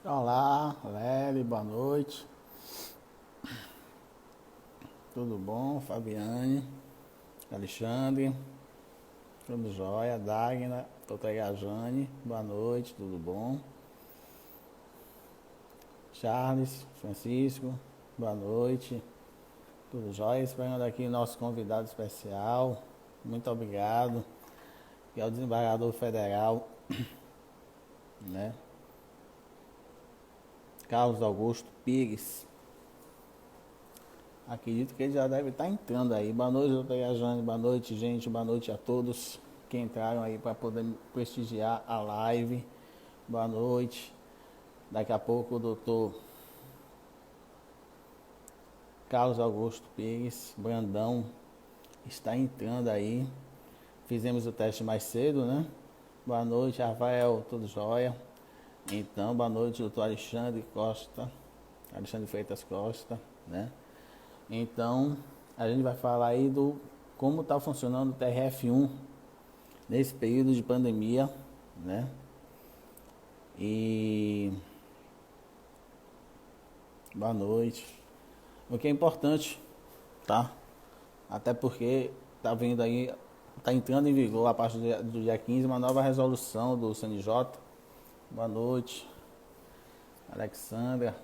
Olá, Lely, boa noite. Tudo bom? Fabiane, Alexandre, tudo jóia? Dagna, doutora Jane, boa noite, tudo bom? Charles, Francisco, boa noite, tudo jóia? Esperando aqui o nosso convidado especial, muito obrigado. E ao desembargador federal, né? Carlos Augusto Pires. Acredito que ele já deve estar entrando aí. Boa noite, doutora Jane. Boa noite, gente. Boa noite a todos que entraram aí para poder prestigiar a live. Boa noite. Daqui a pouco o doutor Carlos Augusto Pires Brandão está entrando aí. Fizemos o teste mais cedo, né? Boa noite, Rafael. Tudo jóia? Então, boa noite, doutor Alexandre Costa. Alexandre Freitas Costa, né? Então, a gente vai falar aí do como está funcionando o TRF1 nesse período de pandemia, né? E boa noite. O que é importante, tá? Até porque tá vindo aí, tá entrando em vigor a partir do dia 15 uma nova resolução do CNJ. Boa noite, Alexandra.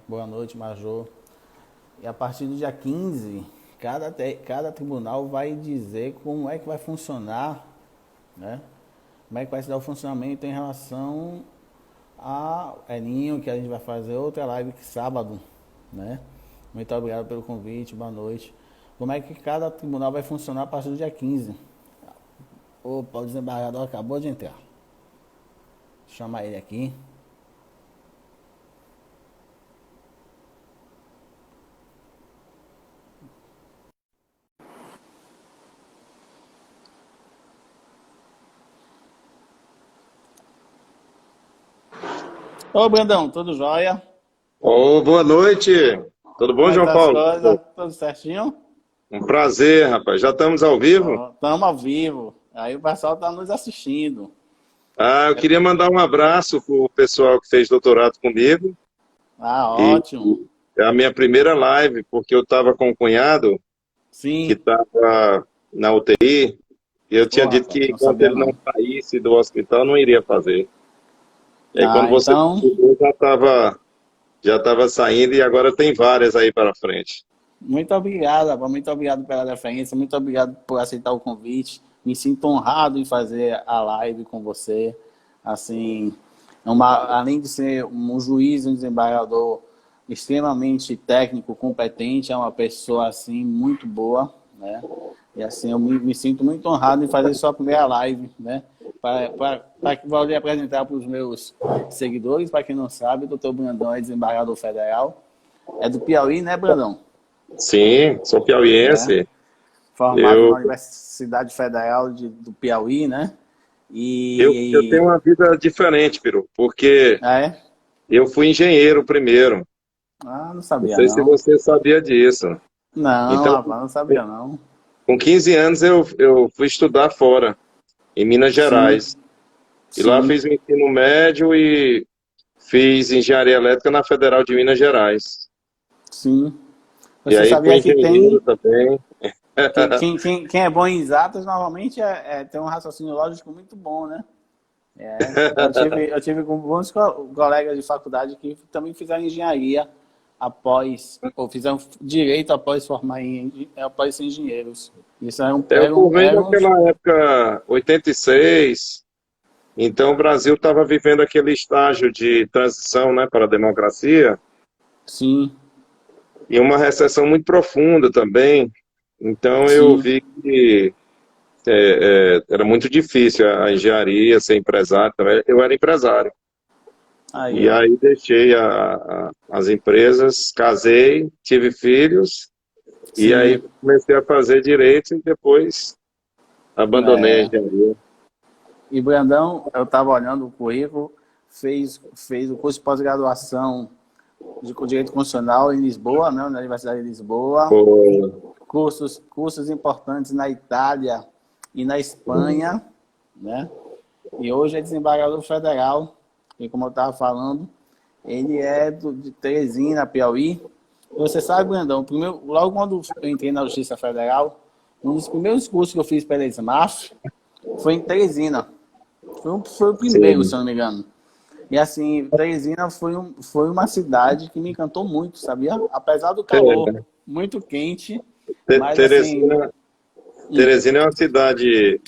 Boa noite, Major. E a partir do dia 15, cada tribunal vai dizer como é que vai funcionar, né? Como é que vai se dar o funcionamento em relação ao Elinho, que a gente vai fazer outra live sábado, né? Muito obrigado pelo convite, boa noite. Como é que cada tribunal vai funcionar a partir do dia 15? Opa, o desembargador acabou de entrar. Vou chamar ele aqui. Ô, Brandão, tudo jóia? Ô, boa noite. Tudo Como bom, é que João tá as Paulo? coisas? Tudo certinho? Um prazer, rapaz. Já estamos ao vivo? Estamos ao vivo. Aí o pessoal está nos assistindo. Eu queria mandar um abraço pro pessoal que fez doutorado comigo. Ah, E ótimo. é a minha primeira live, porque eu estava com um cunhado que Sim. estava na UTI, e eu tinha Pô, dito rapaz, que não enquanto sabia ele não não. saísse do hospital, não iria fazer. E aí, quando Ah, você então, chegou, já estava saindo, e agora tem várias aí para frente. muito obrigado, rapaz. Muito obrigado pela referência, muito obrigado por aceitar o convite. Me sinto honrado em fazer a live com você. Assim, além de ser um juiz, um desembargador extremamente técnico, competente, é uma pessoa assim muito boa, né? E assim, eu me sinto muito honrado em fazer sua primeira live, né? Para que vou lhe apresentar para os meus seguidores, para quem não sabe, o doutor Brandão é desembargador federal, é do Piauí, né, Brandão? Sim, sou É, piauiense. formado na Eu, Universidade Federal do Piauí, né? eu tenho E uma vida diferente, Peru, porque é? eu fui engenheiro primeiro. Ah, não Não sabia sei se não. você sabia disso. Não, Então, rapaz, não sabia não. com 15 anos eu fui estudar fora, em Minas Sim, Gerais. E lá sim, fiz o ensino médio e fiz engenharia elétrica na Federal de Minas Gerais. sim. E Você aí fui sabia que engenheiro também. quem é bom em exatas normalmente tem um raciocínio lógico muito bom, né? É, eu tive com bons colegas de faculdade que também fizeram engenharia ou fizeram direito após formar após ser engenheiros. Isso Eu formei eram uns, naquela época, 86. Então o Brasil estava vivendo aquele estágio de transição, né, para a democracia sim, e uma recessão muito profunda também. Então eu sim, vi que era muito difícil a engenharia, ser empresário também. Eu era empresário. aí E ó, aí deixei as empresas, casei, tive filhos, e aí sim, comecei a fazer direito e depois abandonei a é. engenharia. E Brandão, eu estava olhando o currículo, fez o curso de pós-graduação de Direito Constitucional em Lisboa, né, na Universidade de Lisboa, Foi, cursos importantes na Itália e na Espanha, né? E hoje é desembargador federal. porque como eu estava falando, ele é de Teresina, Piauí. Você sabe, Brandão, logo quando eu entrei na Justiça Federal, um dos primeiros cursos que eu fiz pela SMAF foi em Teresina. Foi o primeiro, Sim. se eu não me engano. E assim, Teresina foi uma cidade que me encantou muito, sabia? Apesar do calor muito quente, mas assim... Teresina é uma cidade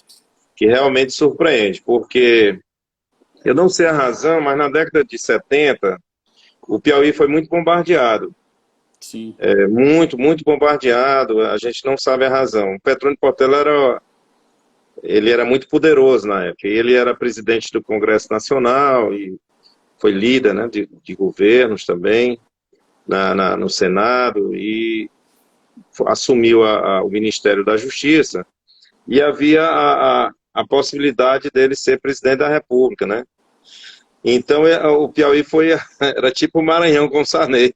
que realmente surpreende, porque eu não sei a razão, mas na década de 70, o Piauí foi muito bombardeado. Sim. Muito, muito bombardeado, a gente não sabe a razão. O Petrônio Portela ele era muito poderoso na época, ele era presidente do Congresso Nacional e foi líder, né, de governos também no Senado e assumiu o Ministério da Justiça e havia a possibilidade dele ser presidente da República, né? Então o Piauí era tipo o Maranhão com Sarney.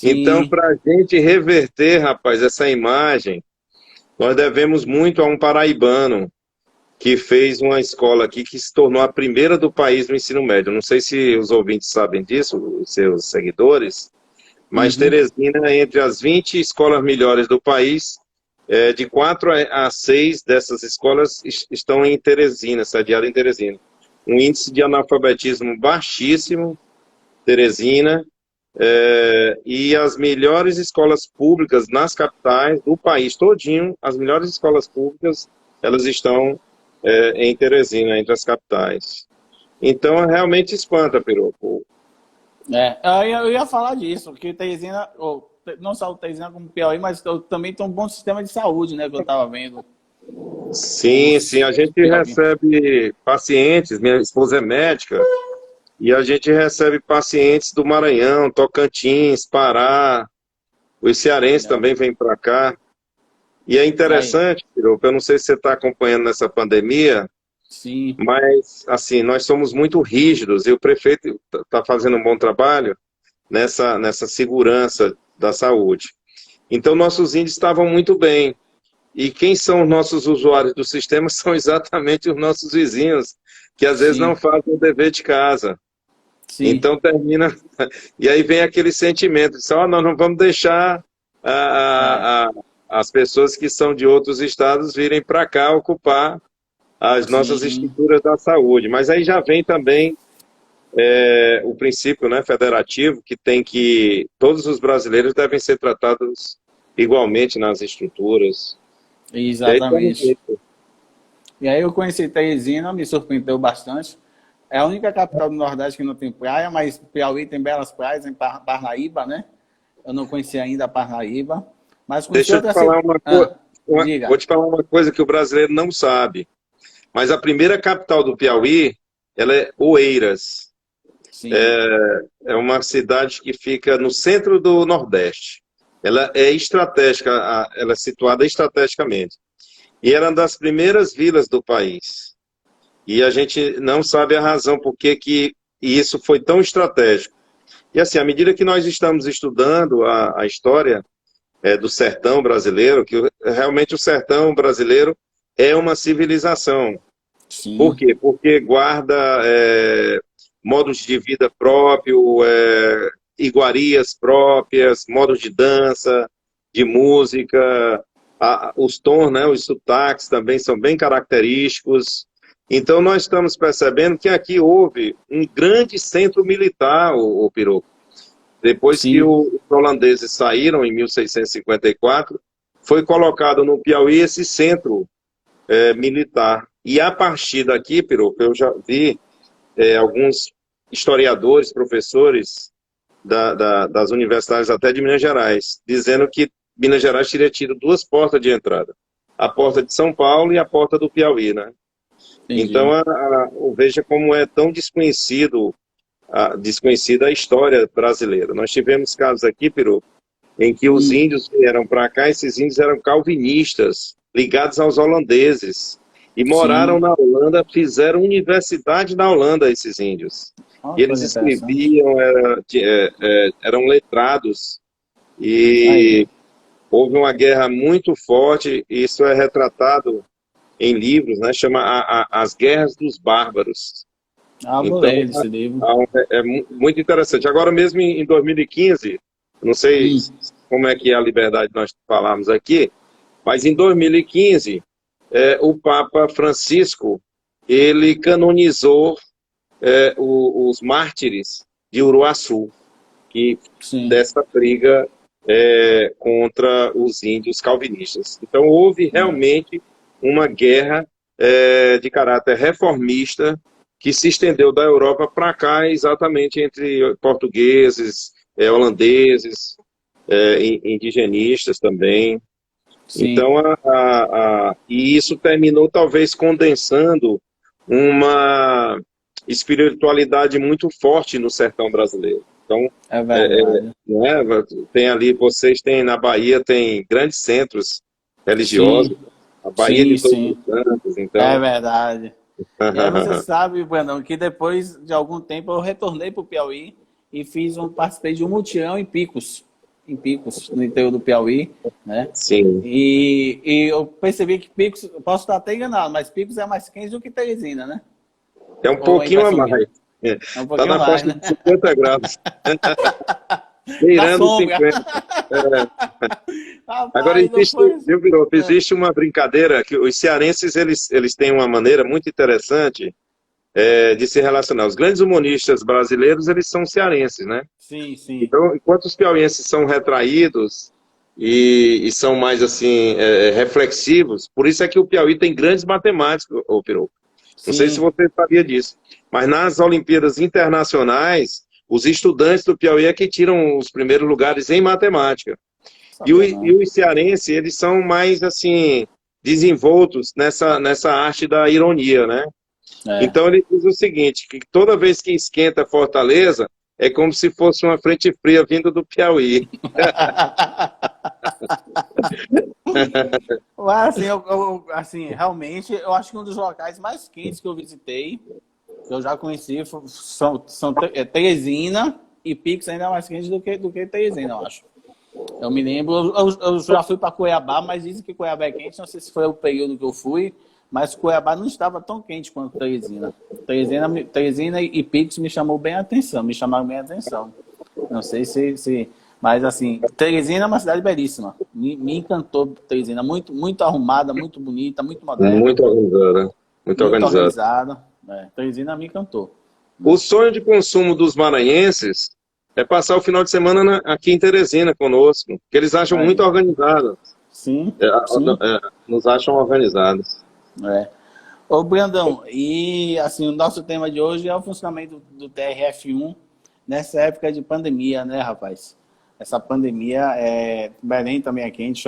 Então, Sim. para a gente reverter, rapaz, essa imagem, nós devemos muito a um paraibano que fez uma escola aqui que se tornou a primeira do país no ensino médio. Não sei se os ouvintes sabem disso, os seus seguidores, mas Teresina, entre as 20 escolas melhores do país, de 4 a 6 dessas escolas estão em Teresina, sediadas em Teresina. Um índice de analfabetismo baixíssimo, Teresina, e as melhores escolas públicas nas capitais do país todinho, as melhores escolas públicas, elas estão em Teresina, entre as capitais. Então, realmente espanta, Piroco. Eu ia falar disso, porque Teresina, não só o Teresina como o Piauí, mas também tem um bom sistema de saúde, né, que eu estava vendo. Sim, sim, a gente recebe pacientes, minha esposa é médica, e a gente recebe pacientes do Maranhão, Tocantins, Pará, os cearenses também vêm para cá. E é interessante, Piroco, eu não sei se você está acompanhando nessa pandemia, sim, mas, assim, nós somos muito rígidos e o prefeito está fazendo um bom trabalho nessa segurança da saúde. Então, nossos índices estavam muito bem. E quem são os nossos usuários do sistema são exatamente os nossos vizinhos, que às vezes não fazem o dever de casa. sim. Então, termina... E aí vem aquele sentimento de nós não vamos deixar as pessoas que são de outros estados virem para cá ocupar as nossas Sim. estruturas da saúde. Mas aí já vem também o princípio, né, federativo, que tem que todos os brasileiros devem ser tratados igualmente nas estruturas. E aí, Exatamente. E aí eu conheci Teresina, me surpreendeu bastante. É a única capital do Nordeste que não tem praia, mas Piauí tem belas praias, em Parnaíba, né? Eu não conhecia ainda a Parnaíba. Mas conheci deixa eu te outra falar cidade. uma coisa. Diga. Vou te falar uma coisa que o brasileiro não sabe. Mas a primeira capital do Piauí, ela é Oeiras. Sim. É uma cidade que fica no centro do Nordeste. Ela é estratégica, ela é situada estrategicamente. E era uma das primeiras vilas do país. E a gente não sabe a razão por que isso foi tão estratégico. E assim, à medida que nós estamos estudando a história do sertão brasileiro, que realmente o sertão brasileiro é uma civilização. Por Sim. quê? Porque guarda modos de vida próprio, iguarias próprias, modos de dança, de música, os tons, né, os sotaques também são bem característicos. Então nós estamos percebendo que aqui houve um grande centro militar, o Piroco. Depois que Sim. os holandeses saíram em 1654, foi colocado no Piauí esse centro militar. E a partir daqui, Piroco, eu já vi alguns historiadores, professores das universidades até de Minas Gerais, dizendo que Minas Gerais teria tido duas portas de entrada. A porta de São Paulo e a porta do Piauí, né? Então, Entendi. veja como é tão desconhecida a história brasileira. Nós tivemos casos aqui, Piroco, em que os índios vieram para cá, esses índios eram calvinistas, ligados aos holandeses, e moraram Sim. na Holanda, fizeram universidade na Holanda, esses índios. Uma E eles coisa interessante. escreviam, eram letrados, Aí. e houve uma guerra muito forte, e isso é retratado em livros, né, chama As Guerras dos Bárbaros. Ah, vou Então, ler esse livro. muito interessante. Agora mesmo em 2015, não sei Hum, como é que é a liberdade de nós falarmos aqui, mas em 2015, o Papa Francisco, ele canonizou os mártires de Uruaçu, que sim. dessa briga contra os índios calvinistas. Então, houve É. realmente uma guerra de caráter reformista que se estendeu da Europa para cá, exatamente entre portugueses, holandeses, indigenistas também. Sim. Então, e isso terminou talvez condensando uma espiritualidade muito forte no sertão brasileiro. Então, É verdade. não é? Tem ali, vocês têm na Bahia, tem grandes centros Sim, religiosos, a Bahia sim, de Todos os sim. Santos, É então. verdade. E aí você sabe, Brandão, que depois de algum tempo eu retornei para o Piauí e participei de um mutirão em Picos, no interior do Piauí, né? Sim, E eu percebi que Picos, eu posso estar até enganado, mas Picos é mais quente do que Teresina, né? é um Ou é pouquinho a impressão minha? mais. É um Está pouquinho na mais, faixa né? de 50 graus, Na beirando sombra. 50. Agora Rapaz, não existe, foi isso. viu, Piroto, É. existe uma brincadeira que os cearenses eles têm uma maneira muito interessante de se relacionar. Os grandes humoristas brasileiros eles são cearenses, né? Sim, sim, Então, enquanto os piauienses são retraídos e são mais assim reflexivos, por isso é que o Piauí tem grandes matemáticos, ô Piroto. Não sei se sim. você sabia disso, mas nas Olimpíadas Internacionais, os estudantes do Piauí é que tiram os primeiros lugares em matemática. Sabia E não. os cearenses, eles são mais, assim, desenvoltos nessa arte da ironia, né? É. Então ele diz o seguinte, que toda vez que esquenta Fortaleza, é como se fosse uma frente fria vindo do Piauí. Mas, assim, assim, realmente, eu acho que um dos locais mais quentes que eu visitei, que eu já conheci, são Teresina e Picos ainda mais quentes do que Teresina, eu acho. Eu me lembro, eu já fui para Cuiabá, mas dizem que Cuiabá é quente, não sei se foi o período que eu fui, mas Cuiabá não estava tão quente quanto Teresina. Teresina e Picos me chamou bem a atenção, me chamaram bem a atenção. Não sei se mas assim, Teresina é uma cidade belíssima. Me encantou Teresina, muito, muito arrumada, muito bonita, muito moderna, Muito organizada, muito muito organizada. organizada. Teresina me encantou. O Né? sonho de consumo dos maranhenses é passar o final de semana aqui em Teresina conosco, que eles acham muito Aí, organizados. sim, É, sim. nos acham organizados. É. Ô, Brandão, e assim, o nosso tema de hoje é o funcionamento do TRF1 nessa época de pandemia, né, rapaz? Essa pandemia, Belém também é quente,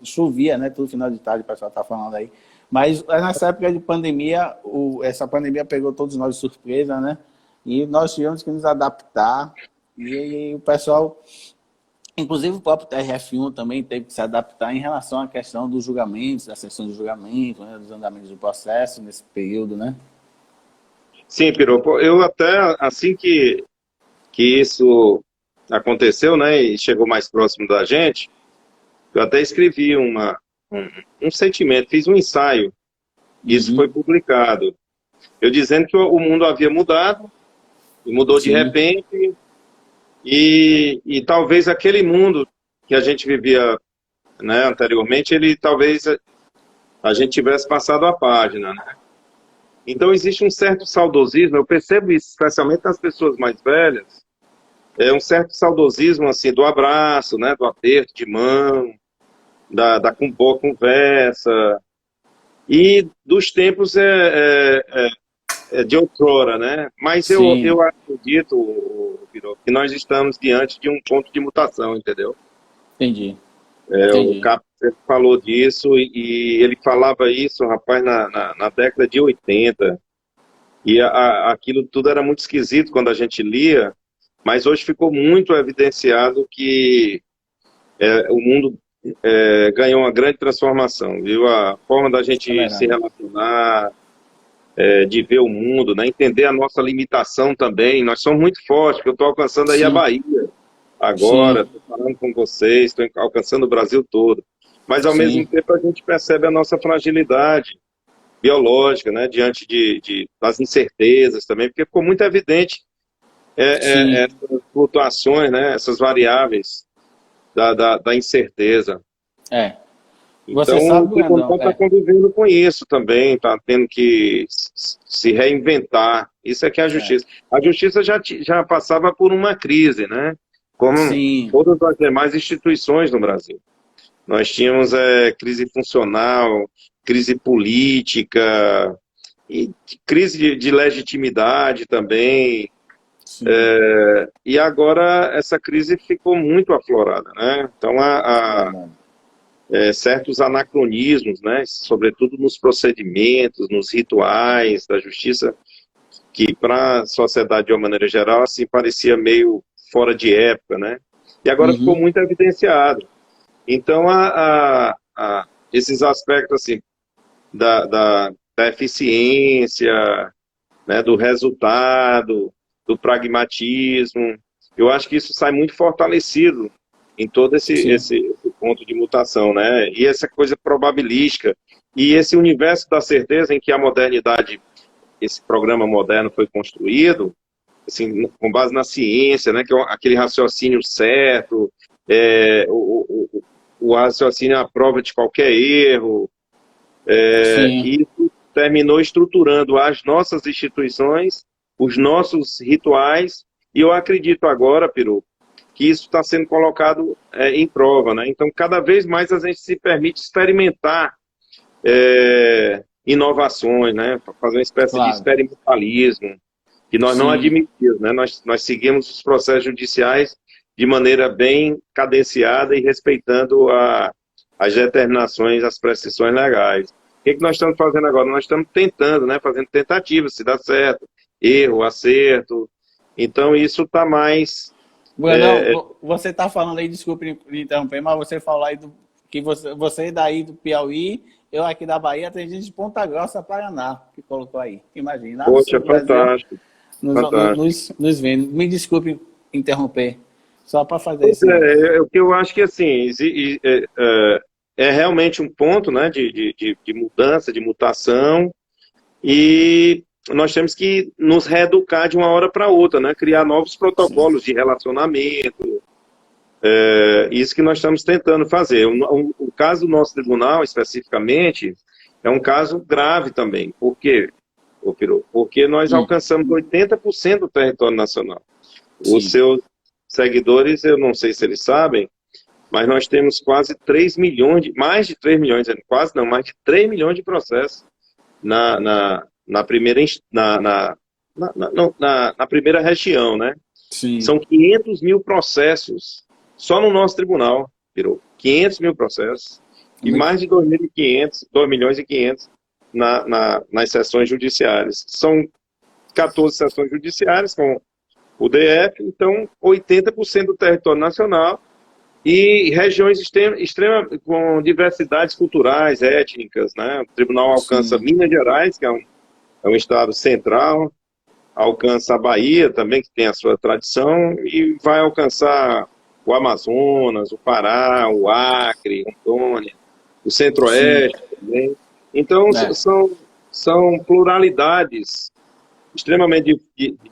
chovia, né, todo final de tarde, o pessoal tá falando aí. Mas nessa época de pandemia, essa pandemia pegou todos nós de surpresa, né? E nós tivemos que nos adaptar. E o pessoal, inclusive o próprio TRF1 também teve que se adaptar em relação à questão dos julgamentos, da sessão de julgamento, né, dos andamentos do processo nesse período, né? Sim, Piropo, eu até, assim que isso aconteceu, né, e chegou mais próximo da gente, eu até escrevi um sentimento, fiz um ensaio, isso foi Uhum. publicado, eu dizendo que o mundo havia mudado, e mudou de Sim, repente, e talvez aquele mundo que a gente vivia, né, anteriormente, ele talvez a gente tivesse passado a página, né? Então existe um certo saudosismo, eu percebo isso, especialmente nas pessoas mais velhas, um certo saudosismo assim do abraço, né, do aperto de mão, da boa conversa e dos tempos de outrora, né? Mas sim, eu acredito, Piroto, que nós estamos diante de um ponto de mutação, entendeu? entendi, O entendi. Cap falou disso e ele falava isso, rapaz, na década de 80. E aquilo tudo era muito esquisito quando a gente lia, mas hoje ficou muito evidenciado que o mundo ganhou uma grande transformação, viu? A forma da Isso é gente se verdade. relacionar, de ver o mundo, né? Entender a nossa limitação também. Nós somos muito fortes, porque eu estou alcançando aí a Sim, Bahia agora, sim, estou falando com vocês, estou alcançando o Brasil todo. Mas, ao mesmo sim, tempo, a gente percebe a nossa fragilidade. biológica, né, diante das incertezas também, porque ficou muito evidente Sim, essas flutuações, né, essas variáveis da incerteza. é. Você Então, o sabe, Brandão, tribunal está convivendo com isso também, está tendo que se reinventar. Isso é que é a é. justiça. A justiça já passava por uma crise, né? Como Sim, todas as demais instituições no Brasil. Nós tínhamos crise funcional, crise política, e crise de legitimidade também. sim, E agora essa crise ficou muito aflorada, né? Então, verdade. certos anacronismos, né, sobretudo nos procedimentos, nos rituais da justiça, que para a sociedade de uma maneira geral assim parecia meio fora de época, né? E agora ficou Uhum, muito evidenciado. Então, esses aspectos assim da eficiência, né, do resultado, do pragmatismo. Eu acho que isso sai muito fortalecido em todo sim, esse ponto de mutação, né? E essa coisa probabilística e esse universo da certeza em que a modernidade, esse programa moderno foi construído, assim, com base na ciência, né? Que é aquele raciocínio certo, o raciocínio à prova de qualquer erro, sim. e isso terminou estruturando as nossas instituições, os nossos rituais, e eu acredito agora, Peru, que isso está sendo colocado em prova, né? Então, cada vez mais a gente se permite experimentar inovações, né? Fazer uma espécie de Claro. experimentalismo, que nós não Sim. admitimos, né? Nós seguimos os processos judiciais de maneira bem cadenciada e respeitando as determinações, as prescrições legais. O que nós estamos fazendo agora? Nós estamos tentando, né? Fazendo tentativas, se dá certo, erro, acerto. Então, isso está mais... Brandão, você está falando aí, desculpe me interromper, mas você falou aí que você daí do Piauí, eu aqui da Bahia, tem gente de Ponta Grossa, Paraná, que colocou aí. Imagina, lá no sul Poxa, do Brasil, fantástico, fantástico. nos vendo. Me desculpe interromper, só para fazer Pois esse. o que eu acho que assim é realmente um ponto, né, de mudança, de mutação, e nós temos que nos reeducar de uma hora para outra, né, criar novos Sim, protocolos de relacionamento. Isso que nós estamos tentando fazer. O caso do nosso tribunal, especificamente, é um caso grave também. Por quê, ô Piru? Porque nós alcançamos 80% do território nacional. Os sim, seus seguidores, eu não sei se eles sabem, mas nós temos quase 3 milhões, mais de 3 milhões, quase não, mais de 3 milhões de processos na primeira, na primeira região, né? sim. São 500 mil processos só no nosso tribunal, virou 500 mil processos É e muito, mais de 2.500, 2 milhões e 500 nas sessões judiciárias. São 14 sessões judiciárias com o DF, então 80% do território nacional e regiões com diversidades culturais, étnicas, né? O tribunal alcança sim, Minas Gerais, que é um estado central, alcança a Bahia também, que tem a sua tradição, e vai alcançar o Amazonas, o Pará, o Acre, Rondônia, o sim. Centro-Oeste também. Então, É, são pluralidades extremamente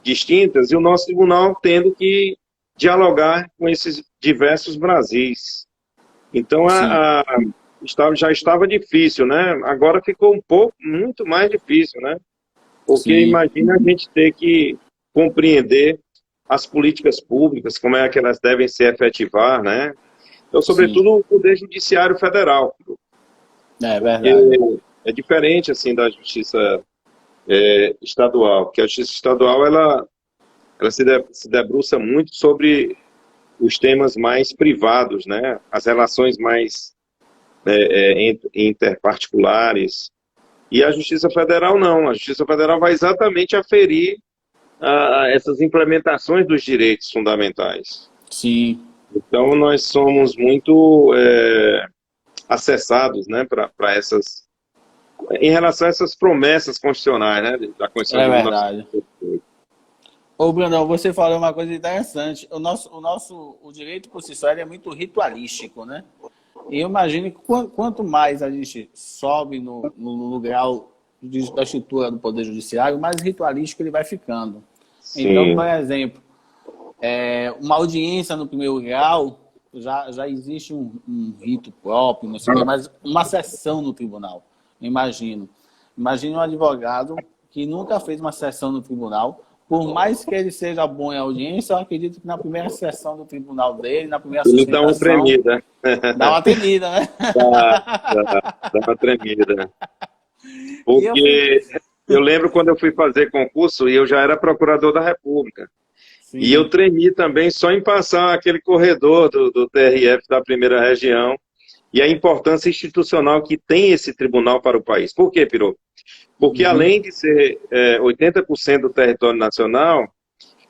distintas, e o nosso tribunal tendo que dialogar com esses diversos Brasis. Então, sim, já estava difícil, né? Agora ficou um pouco, muito mais difícil, né? Porque sim, imagina a gente ter que compreender as políticas públicas, como é que elas devem se efetivar, né? Então, sim. sobretudo o Poder Judiciário Federal, É porque verdade. é diferente, assim, da Justiça estadual, porque a Justiça estadual, ela se debruça muito sobre os temas mais privados, né? As relações mais interparticulares. E a Justiça Federal não. A Justiça Federal vai exatamente aferir essas implementações dos direitos fundamentais. Sim, Então, nós somos muito acessados, né, para essas, em relação a essas promessas constitucionais, né, da Constituição é de verdade. 1988. Ô, Brandão, você falou uma coisa interessante. O direito por si só ele é muito ritualístico, né? E eu imagino que quanto mais a gente sobe no grau da estrutura do Poder Judiciário, mais ritualístico ele vai ficando. Sim. Então, por exemplo, uma audiência no primeiro grau, já existe um rito próprio, não sei o quê, mas uma sessão no tribunal, imagino. Imagine um advogado que nunca fez uma sessão no tribunal, por mais que ele seja bom em audiência, eu acredito que na primeira sessão do tribunal dele, na primeira Ele sustentação... dá uma tremida. Dá uma tremida, né? Dá uma tremida. Porque eu lembro quando eu fui fazer concurso e eu já era procurador da República. Sim. E eu tremi também só em passar aquele corredor do TRF da primeira região e a importância institucional que tem esse tribunal para o país. Por quê, Piroco? Porque além de ser 80% do território nacional,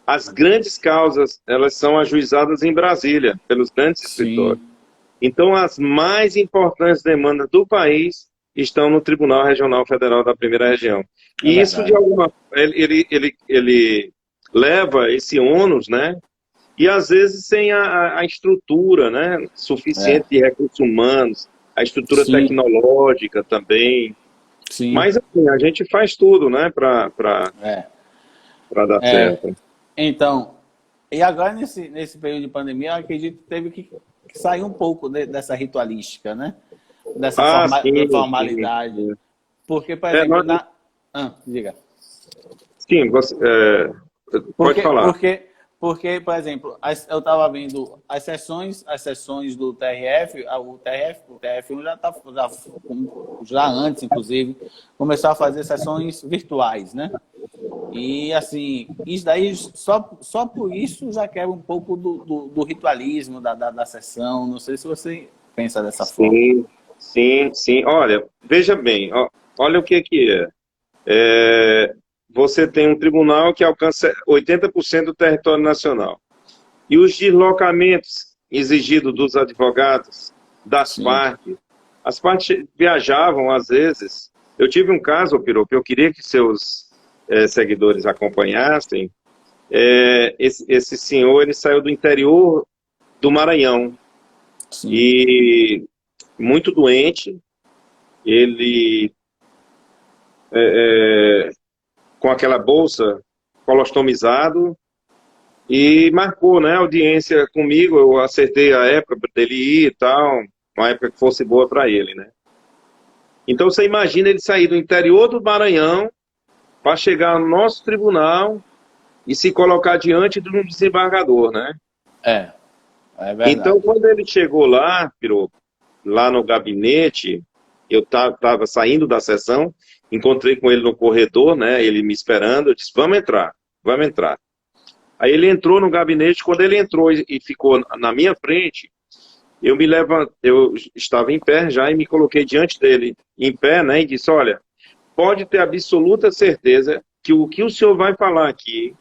as grandes causas elas são ajuizadas em Brasília, pelos grandes escritórios. Então, as mais importantes demandas do país estão no Tribunal Regional Federal da Primeira Região. E isso, de alguma forma, ele leva esse ônus, né? E às vezes sem a estrutura, né, suficiente de recursos humanos, a estrutura tecnológica também. Sim. Mas assim, a gente faz tudo, né, para dar certo. Então, e agora nesse período de pandemia, eu acredito que teve que sair um pouco dessa ritualística, né? Dessa formalidade. Sim. Porque, por exemplo, diga. Sim, você pode falar. Porque, por exemplo, eu estava vendo as sessões do TRF, o TRF1 já antes, inclusive, começou a fazer sessões virtuais, né? E, assim, isso daí, só por isso já quebra um pouco do ritualismo da sessão. Não sei se você pensa dessa forma. Sim. Olha, veja bem, olha o que é. Você tem um tribunal que alcança 80% do território nacional. E os deslocamentos exigidos dos advogados, das partes, as partes viajavam às vezes. Eu tive um caso, Piroco, que eu queria que seus seguidores acompanhassem. Esse senhor, ele saiu do interior do Maranhão. Sim. E muito doente, ele... com aquela bolsa, colostomizado, e marcou, né, audiência comigo. Eu acertei a época dele ir e tal, uma época que fosse boa para ele, né. Então você imagina ele sair do interior do Maranhão para chegar no nosso tribunal e se colocar diante de um desembargador, né. É verdade. Então quando ele chegou lá, Piroco, lá no gabinete, eu estava saindo da sessão, encontrei com ele no corredor, né, ele me esperando, eu disse, vamos entrar. Aí ele entrou no gabinete, quando ele entrou e ficou na minha frente, eu estava em pé já e me coloquei diante dele, em pé, né, e disse, olha, pode ter absoluta certeza que o que o senhor vai falar aqui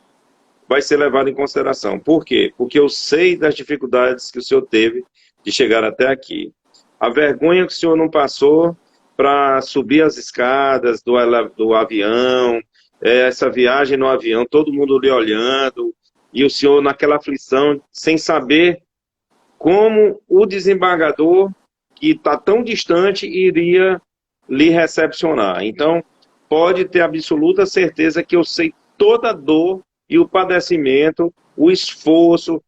vai ser levado em consideração. Por quê? Porque eu sei das dificuldades que o senhor teve de chegar até aqui. A vergonha que o senhor não passou para subir as escadas do avião, essa viagem no avião, todo mundo lhe olhando, e o senhor naquela aflição, sem saber como o desembargador, que está tão distante, iria lhe recepcionar. Então, pode ter absoluta certeza que eu sei toda a dor e o padecimento, o esforço,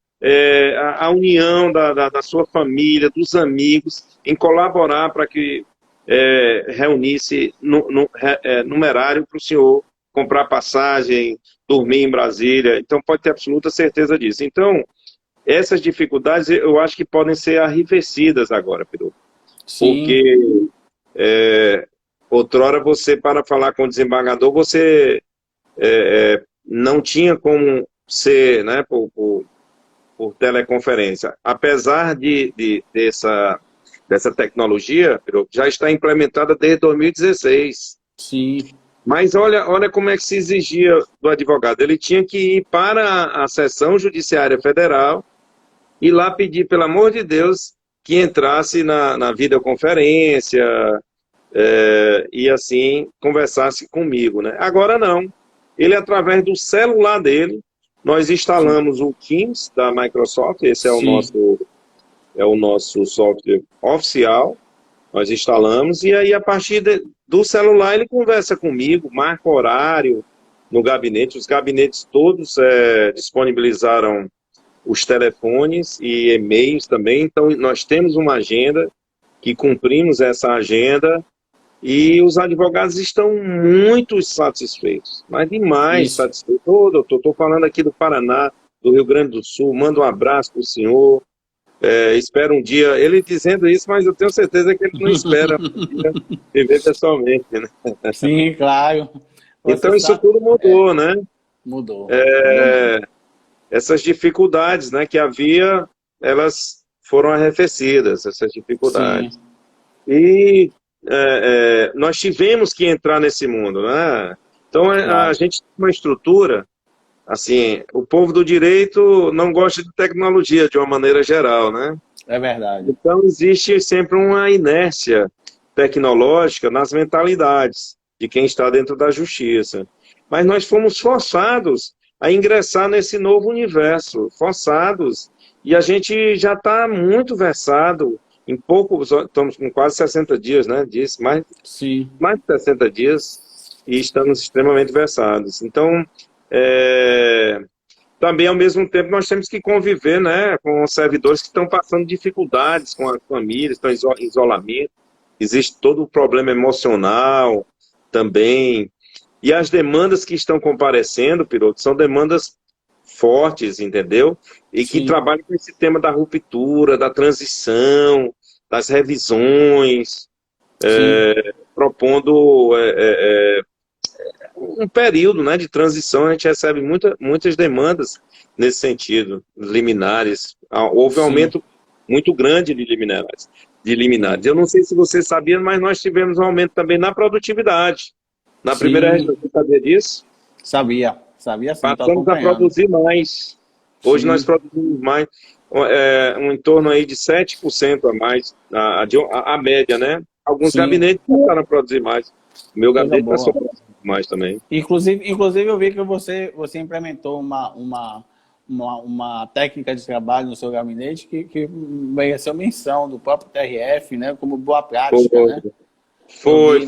a união da sua família, dos amigos, em colaborar para que reunisse numerário para o senhor comprar passagem, dormir em Brasília. Então pode ter absoluta certeza disso. Então, essas dificuldades eu acho que podem ser arrefecidas agora, Pedro. Porque outrora você, para falar com o desembargador, você não tinha como ser, né, por teleconferência. Apesar dessa tecnologia, já está implementada desde 2016. Sim. Mas olha como é que se exigia do advogado. Ele tinha que ir para a Seção Judiciária Federal e lá pedir, pelo amor de Deus, que entrasse na videoconferência e assim conversasse comigo, né? Agora não. Ele, através do celular dele, nós instalamos o Teams da Microsoft, esse é o nosso software oficial, nós instalamos, e aí a partir do celular ele conversa comigo, marca horário no gabinete. Os gabinetes todos disponibilizaram os telefones e e-mails também. Então, nós temos uma agenda que cumprimos essa agenda e os advogados estão muito satisfeitos, mas demais satisfeitos. Ô, doutor, estou falando aqui do Paraná, do Rio Grande do Sul, mando um abraço para o senhor. Espero um dia, ele dizendo isso, mas eu tenho certeza que ele não espera um dia viver pessoalmente, né? Sim, claro. Então isso tudo mudou, né? Mudou. Essas dificuldades, né, que havia, elas foram arrefecidas, essas dificuldades. Sim. E nós tivemos que entrar nesse mundo, né? Então a gente tem uma estrutura. Assim, o povo do direito não gosta de tecnologia de uma maneira geral, né? É verdade. Então existe sempre uma inércia tecnológica nas mentalidades de quem está dentro da justiça. Mas nós fomos forçados a ingressar nesse novo universo, forçados, e a gente já está muito versado, em pouco, estamos com quase 60 dias, né? Mais de 60 dias, e estamos extremamente versados. Então, também, ao mesmo tempo, nós temos que conviver, né, com os servidores que estão passando dificuldades com as famílias, estão em isolamento, existe todo o problema emocional também, e as demandas que estão comparecendo, Piroto, são demandas fortes, entendeu? E que trabalham com esse tema da ruptura, da transição, das revisões, propondo um período, né, de transição. A gente recebe muitas demandas nesse sentido, liminares. Houve um aumento muito grande de liminares. Eu não sei se você sabia, mas nós tivemos um aumento também na produtividade. Na primeira região, você sabia disso? Sabia sim. Passamos a produzir mais. Hoje nós produzimos mais, em torno aí de 7% a mais, a média, né? Alguns gabinetes passaram a produzir mais. O meu gabinete passou a produzir mais também. Inclusive eu vi que você implementou uma técnica de trabalho no seu gabinete que mereceu menção do próprio TRF, né? Como boa prática, né? Foi.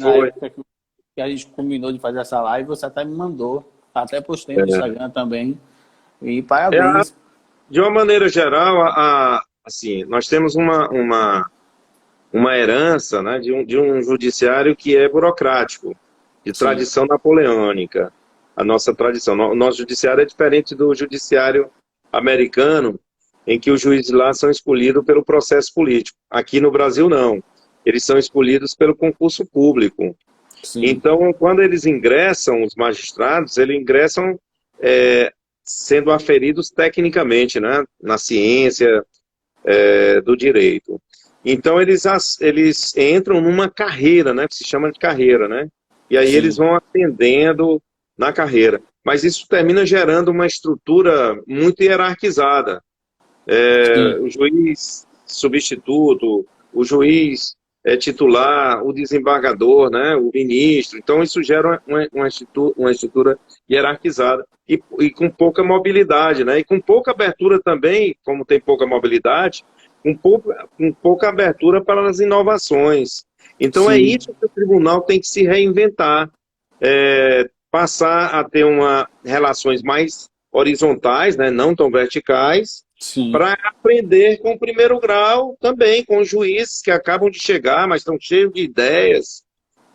Que a gente combinou de fazer essa live, você até me mandou. Até postei no Instagram também. E parabéns. De uma maneira geral, assim, nós temos uma herança, né, de um judiciário que é burocrático, de tradição napoleônica. A nossa tradição. O nosso judiciário é diferente do judiciário americano, em que os juízes lá são escolhidos pelo processo político. Aqui no Brasil, não. Eles são escolhidos pelo concurso público. Então, quando eles ingressam, os magistrados, eles ingressam sendo aferidos tecnicamente, né, na ciência do direito. Então, eles entram numa carreira, né, que se chama de carreira, né? E aí eles vão ascendendo na carreira. Mas isso termina gerando uma estrutura muito hierarquizada. O juiz substituto, o juiz titular, o desembargador, né, o ministro. Então, isso gera uma estrutura hierarquizada e com pouca mobilidade, né? E com pouca abertura também, como tem pouca mobilidade, com pouca abertura para as inovações. Então, é isso que o tribunal tem que se reinventar, passar a ter relações mais horizontais, né, não tão verticais, para aprender com o primeiro grau também, com os juízes que acabam de chegar, mas estão cheios de ideias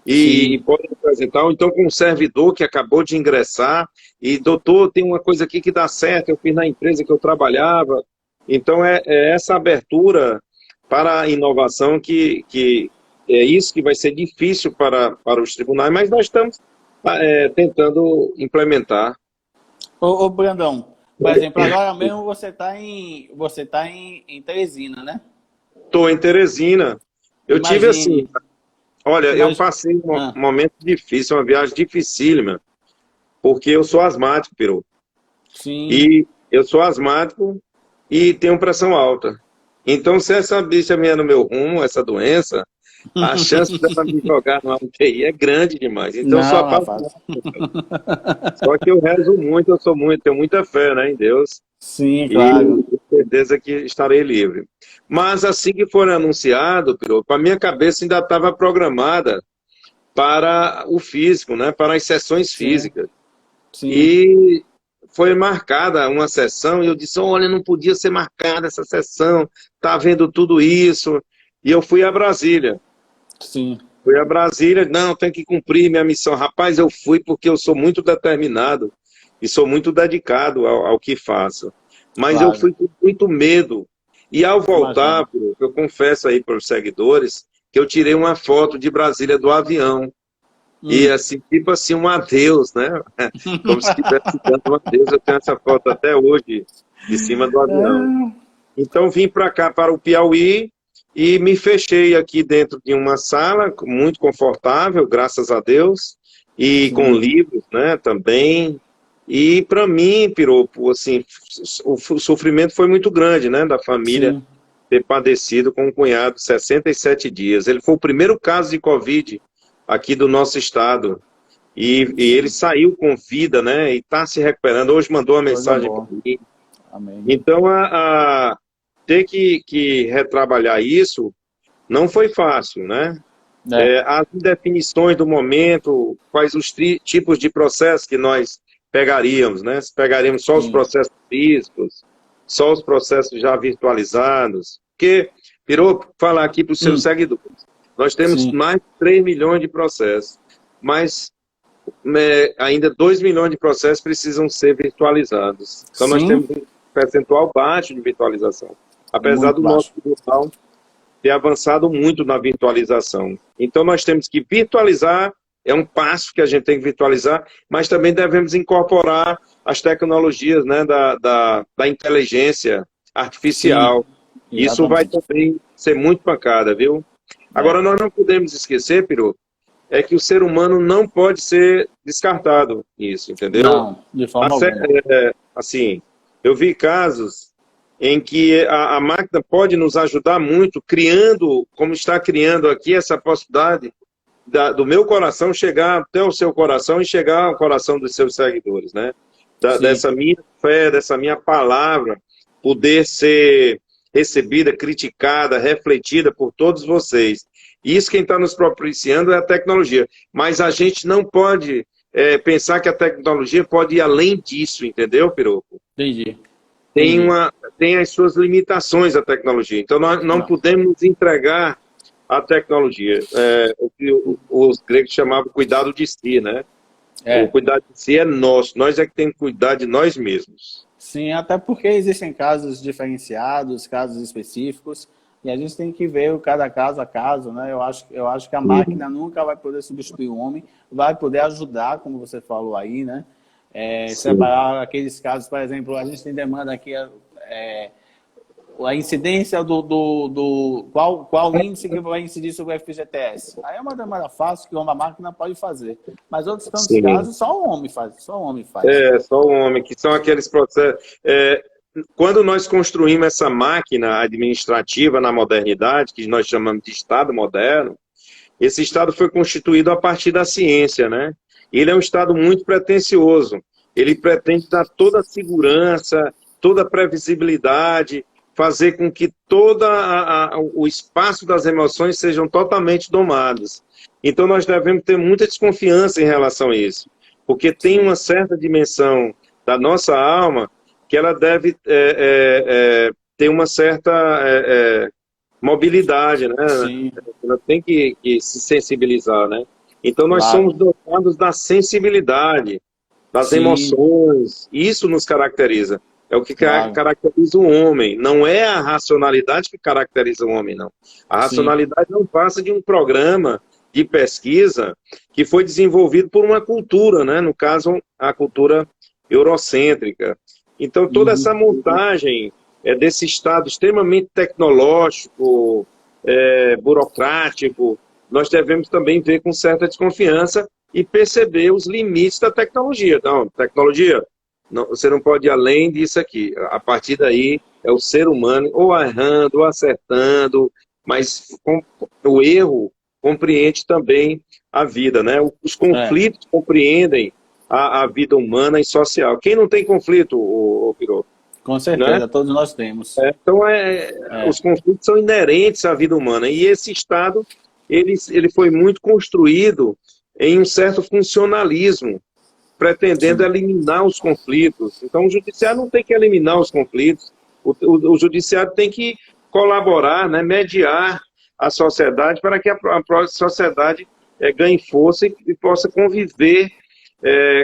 e podem apresentar, ou então com o servidor que acabou de ingressar e, doutor, tem uma coisa aqui que dá certo, eu fiz na empresa que eu trabalhava. Então, é essa abertura para a inovação que é isso que vai ser difícil para os tribunais, mas nós estamos tentando implementar. Ô Brandão, por exemplo, agora mesmo você tá em Teresina, né? Estou em Teresina. Eu tive assim, olha, eu passei um momento difícil, uma viagem dificílima, porque eu sou asmático, Peru. E eu sou asmático e tenho pressão alta. Então, se essa bicha vier no meu rumo, essa doença, a chance dela me jogar numa UTI é grande demais. Então, eu sou apaixonado. Só que eu rezo muito, tenho muita fé, né, em Deus. Sim, claro. E tenho certeza que estarei livre. Mas assim que for anunciado, para minha cabeça ainda estava programada para o físico, né? Para as sessões sim, físicas. sim. E foi marcada uma sessão, e eu disse, olha, não podia ser marcada essa sessão, tá vendo tudo isso. E eu fui a Brasília. Sim, Fui a Brasília, não, tenho que cumprir minha missão. Rapaz, eu fui porque eu sou muito determinado e sou muito dedicado ao que faço. Mas eu claro. fui com muito medo. E ao voltar, Imagino. eu confesso aí para os seguidores, que eu tirei uma foto de Brasília do avião. E Hum. assim, tipo assim, um adeus, né? Como se estivesse dando um adeus. Eu tenho essa foto até hoje, de cima do avião. Então vim para cá, para o Piauí, e me fechei aqui dentro de uma sala muito confortável, graças a Deus, e com Sim, livros, né, também. E para mim, Piropo, assim, o sofrimento foi muito grande, né, da família sim. ter padecido com um cunhado 67 dias. Ele foi o primeiro caso de Covid aqui do nosso estado. E ele Sim. saiu com vida, né, e está se recuperando. Hoje mandou uma Coisa mensagem para boa. mim. Amém. Então, ter que retrabalhar isso não foi fácil, né? É, As definições do momento, quais os tipos de processos que nós pegaríamos, né? Se pegaríamos só os sim. processos físicos, só os processos já virtualizados. Porque, virou falar aqui para os seus Hum, seguidores, nós temos sim. mais de 3 milhões de processos, mas ainda 2 milhões de processos precisam ser virtualizados. Então, nós Sim, temos um percentual baixo de virtualização, apesar muito do nosso baixo. tribunal ter avançado muito na virtualização. Então, nós temos que virtualizar, é um passo que a gente tem que virtualizar, mas também devemos incorporar as tecnologias, né, da inteligência Sim, artificial. Isso vai exatamente. também ser muito pancada, viu? É. Agora, nós não podemos esquecer, Piru, é que o ser humano não pode ser descartado nisso, entendeu? Não, de forma alguma. Assim, eu vi casos em que a máquina pode nos ajudar muito, criando, como está criando aqui, essa possibilidade do meu coração chegar até o seu coração e chegar ao coração dos seus seguidores, né? Sim, Dessa minha fé, dessa minha palavra, poder ser recebida, criticada, refletida por todos vocês. Isso quem está nos propiciando é a tecnologia. Mas a gente não pode pensar que a tecnologia pode ir além disso, entendeu, Piroco? entendi. Tem, Entendi. tem as suas limitações a tecnologia. Então, nós não Não. podemos nos entregar à tecnologia. O que os gregos chamavam cuidado de si, né? O É. cuidado de si é nosso. Nós é que temos que cuidar de nós mesmos. Sim, até porque existem casos diferenciados, casos específicos, e a gente tem que ver o cada caso a caso, né? Eu acho que a máquina nunca vai poder substituir o homem, vai poder ajudar, como você falou aí, né? Sim. Separar aqueles casos, por exemplo, a gente tem demanda aqui, a incidência qual índice que vai incidir sobre o FGTS. Aí é uma demanda fácil que uma máquina pode fazer. Mas outros tantos Sim. casos, só o homem faz, só o homem faz. Só o homem, que são aqueles processos. Quando nós construímos essa máquina administrativa na modernidade, que nós chamamos de Estado moderno, esse Estado foi constituído a partir da ciência, né? Ele é um Estado muito pretensioso. Ele pretende dar toda a segurança, toda a previsibilidade, fazer com que todo o espaço das emoções sejam totalmente domados. Então, nós devemos ter muita desconfiança em relação a isso, porque tem Sim, uma certa dimensão da nossa alma que ela deve ter uma certa mobilidade, né? sim, Ela tem que se sensibilizar, né? Então, nós somos claro. dotados da sensibilidade, das Sim, emoções. Isso nos caracteriza. É o que claro. caracteriza o homem. Não é a racionalidade que caracteriza o homem, não. A Sim. racionalidade não passa de um programa de pesquisa que foi desenvolvido por uma cultura, né? No caso, a cultura eurocêntrica. Então, toda essa Uhum. montagem desse Estado extremamente tecnológico, burocrático, nós devemos também ver com certa desconfiança e perceber os limites da tecnologia. Então, tecnologia, não, você não pode ir além disso aqui. A partir daí, é o ser humano ou errando, ou acertando, mas o erro compreende também a vida, né? Os É, conflitos compreendem a vida humana e social. Quem não tem conflito, o Pirô, com né? certeza, todos nós temos. Então, É, os conflitos são inerentes à vida humana. E esse Estado ele foi muito construído em um certo funcionalismo, pretendendo eliminar os conflitos. Então, o judiciário não tem que eliminar os conflitos, o judiciário tem que colaborar, né, mediar a sociedade para que a sociedade ganhe força e possa conviver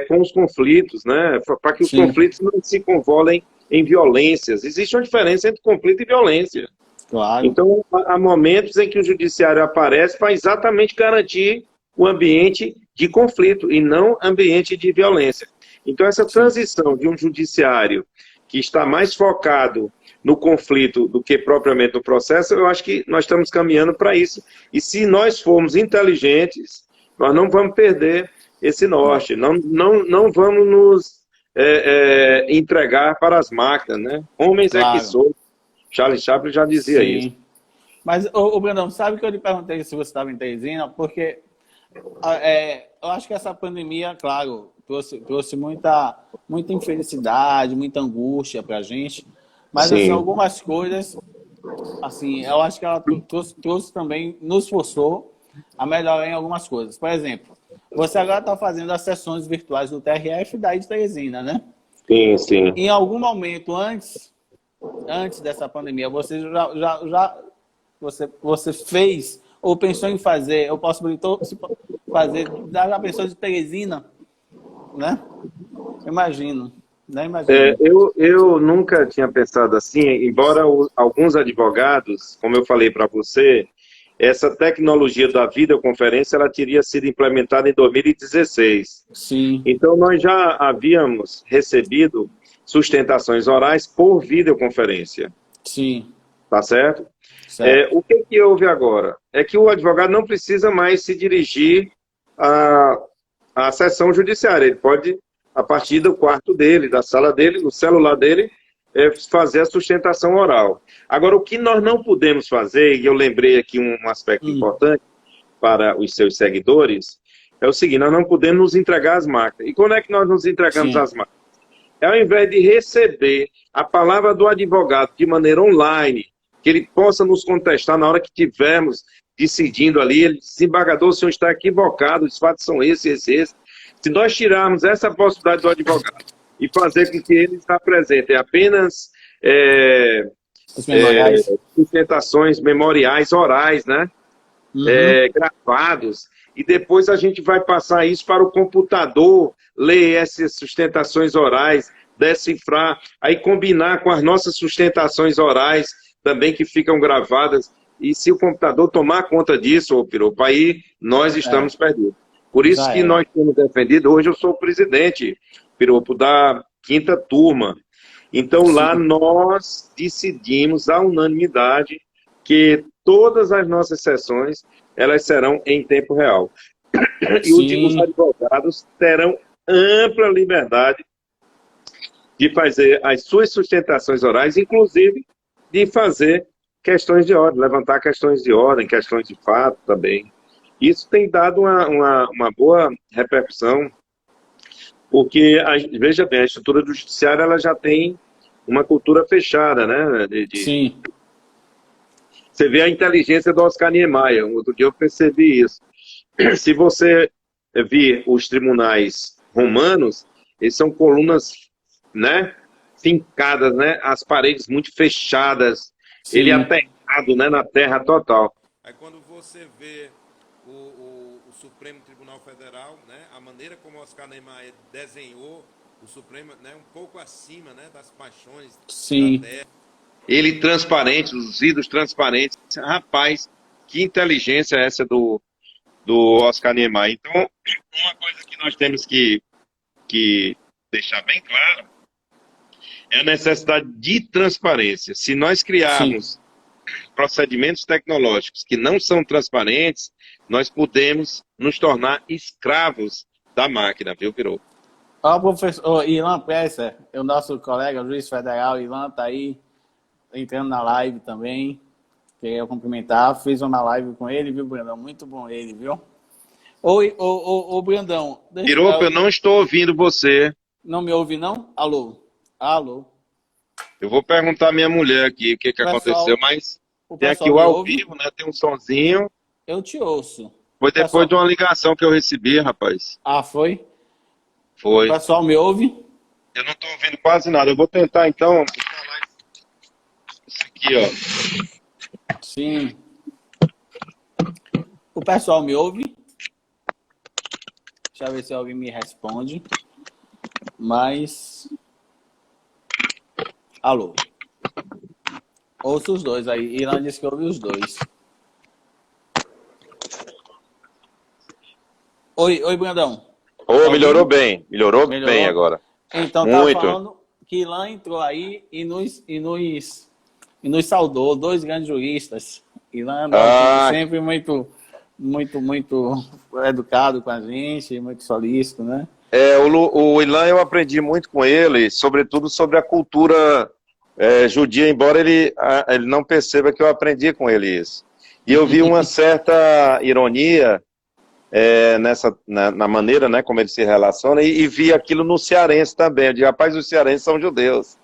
com os conflitos, né, para que os Sim, conflitos não se convolem em violências. Existe uma diferença entre conflito e violência. claro. Então, há momentos em que o judiciário aparece para exatamente garantir o ambiente de conflito e não ambiente de violência. Então, essa Sim, transição de um judiciário que está mais focado no conflito do que propriamente no processo, eu acho que nós estamos caminhando para isso. E se nós formos inteligentes, nós não vamos perder esse norte, não vamos nos entregar para as máquinas, né? Homens é que claro. sou. Charles Chaplin já dizia isso. Sim. Mas, Brandão, sabe que eu lhe perguntei se você estava em Teresina? Porque eu acho que essa pandemia, claro, trouxe muita infelicidade, muita angústia para a gente. Mas, assim, Sim, algumas coisas, assim, eu acho que ela trouxe também, nos forçou a melhorar em algumas coisas. Por exemplo, você agora está fazendo as sessões virtuais do TRF daí de Teresina, né? sim, sim. Em algum momento antes dessa pandemia, você fez ou pensou em fazer, ou possibilitou fazer, já pensou de Teresina, né? Imagino, né? Imagino. Eu nunca tinha pensado assim, embora alguns advogados, como eu falei para você, essa tecnologia da videoconferência ela teria sido implementada em 2016. Sim, Então, nós já havíamos recebido sustentações orais por videoconferência, sim, tá certo? certo. O que houve agora? É que o advogado não precisa mais se dirigir à, à sessão judiciária. Ele pode, a partir do quarto dele, da sala dele, no celular dele, fazer a sustentação oral. Agora, o que nós não podemos fazer, e eu lembrei aqui um aspecto Hum, importante para os seus seguidores, é o seguinte, nós não podemos nos entregar às máquinas. E quando é que nós nos entregamos sim, às máquinas? Ao invés de receber a palavra do advogado de maneira online, que ele possa nos contestar na hora que tivermos decidindo ali, ele, desembargador, o senhor está equivocado, os fatos são esses. Se nós tirarmos essa possibilidade do advogado e fazer com que eles apresentem apenas os memoriais. sustentações memoriais orais, né? Uhum, Gravados, e depois a gente vai passar isso para o computador, ler essas sustentações orais, decifrar, aí combinar com as nossas sustentações orais também que ficam gravadas, e se o computador tomar conta disso, ô Piropa, aí nós é, estamos perdidos. Por isso já que era. nós temos defendido, hoje eu sou o presidente, Piropo, da quinta turma. Então lá Sim, nós decidimos à unanimidade que todas as nossas sessões elas serão em tempo real. E os sim, advogados terão ampla liberdade de fazer as suas sustentações orais, inclusive de fazer questões de ordem, levantar questões de ordem, questões de fato também. Isso tem dado uma boa repercussão, porque, veja bem, a estrutura do judiciário ela já tem uma cultura fechada, né? sim, Você vê a inteligência do Oscar Niemeyer, outro dia eu percebi isso. Se você vir os tribunais romanos, eles são colunas, né, fincadas, né, as paredes muito fechadas, ele é sim, aterrado, né, na terra total. Aí quando você vê o Supremo Tribunal Federal, né, a maneira como Oscar Niemeyer desenhou o Supremo, né, um pouco acima, né, das paixões da sim, terra. Ele transparente, os vidros transparentes. Rapaz, que inteligência é essa do Oscar Niemeyer. Então, uma coisa que nós temos que deixar bem claro é a necessidade de transparência. Se nós sim. criarmos procedimentos tecnológicos que não são transparentes, nós podemos nos tornar escravos da máquina, viu, Pirou? Ó, o professor Ilan Presser, o nosso colega, o juiz federal, Ilan, tá aí entrando na live também. Queria cumprimentar. Fiz uma live com ele, viu, Brandão? Muito bom ele, viu? Oi, Brandão. Pirou, eu não estou ouvindo você. Não me ouve, não? Alô? Alô? Eu vou perguntar à minha mulher aqui o que O aconteceu, pessoal, mas o tem aqui pessoal o me ao ouve? vivo, né? Tem um sonzinho. Eu te ouço. Foi depois Pessoal... de uma ligação que eu recebi, rapaz. Ah, foi? O Foi. pessoal me ouve? Eu não tô ouvindo quase nada. Eu vou tentar, então, falar isso aqui, ó. Sim. O pessoal me ouve? Deixa eu ver se alguém me responde. Mas... Alô? Ouço os dois aí. Ilan disse que ouve os dois. Oi, Brandão. Oh, melhorou bem. Melhorou bem Melhorou? agora. Então, tava Muito. falando que Ilan entrou aí e nos saudou, dois grandes juristas. Ilan sempre muito educado com a gente, muito solícito, né? O Ilan, eu aprendi muito com ele, sobretudo sobre a cultura judia, embora ele não perceba que eu aprendi com ele isso. E eu vi uma certa ironia na maneira, né, como ele se relaciona, e vi aquilo no cearense também. Eu digo, rapaz, os cearenses são judeus.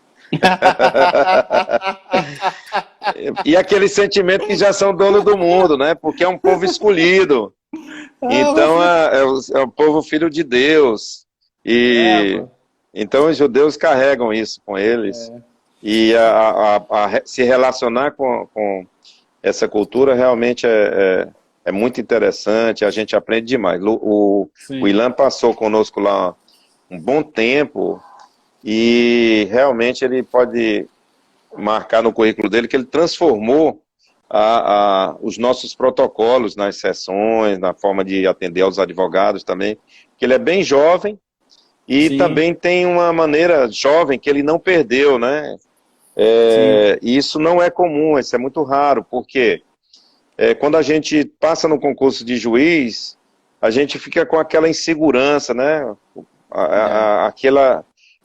E aquele sentimento que já são dono do mundo, né? Porque é um povo escolhido. Então é o povo filho de Deus. E então os judeus carregam isso com eles. E se relacionar com essa cultura realmente é muito interessante, a gente aprende demais. O Ilan passou conosco lá um bom tempo e realmente ele pode marcar no currículo dele que ele transformou os nossos protocolos nas sessões, na forma de atender aos advogados também, que ele é bem jovem e também tem uma maneira jovem que ele não perdeu, né? E isso não é comum, isso é muito raro, porque quando a gente passa no concurso de juiz, a gente fica com aquela insegurança, né?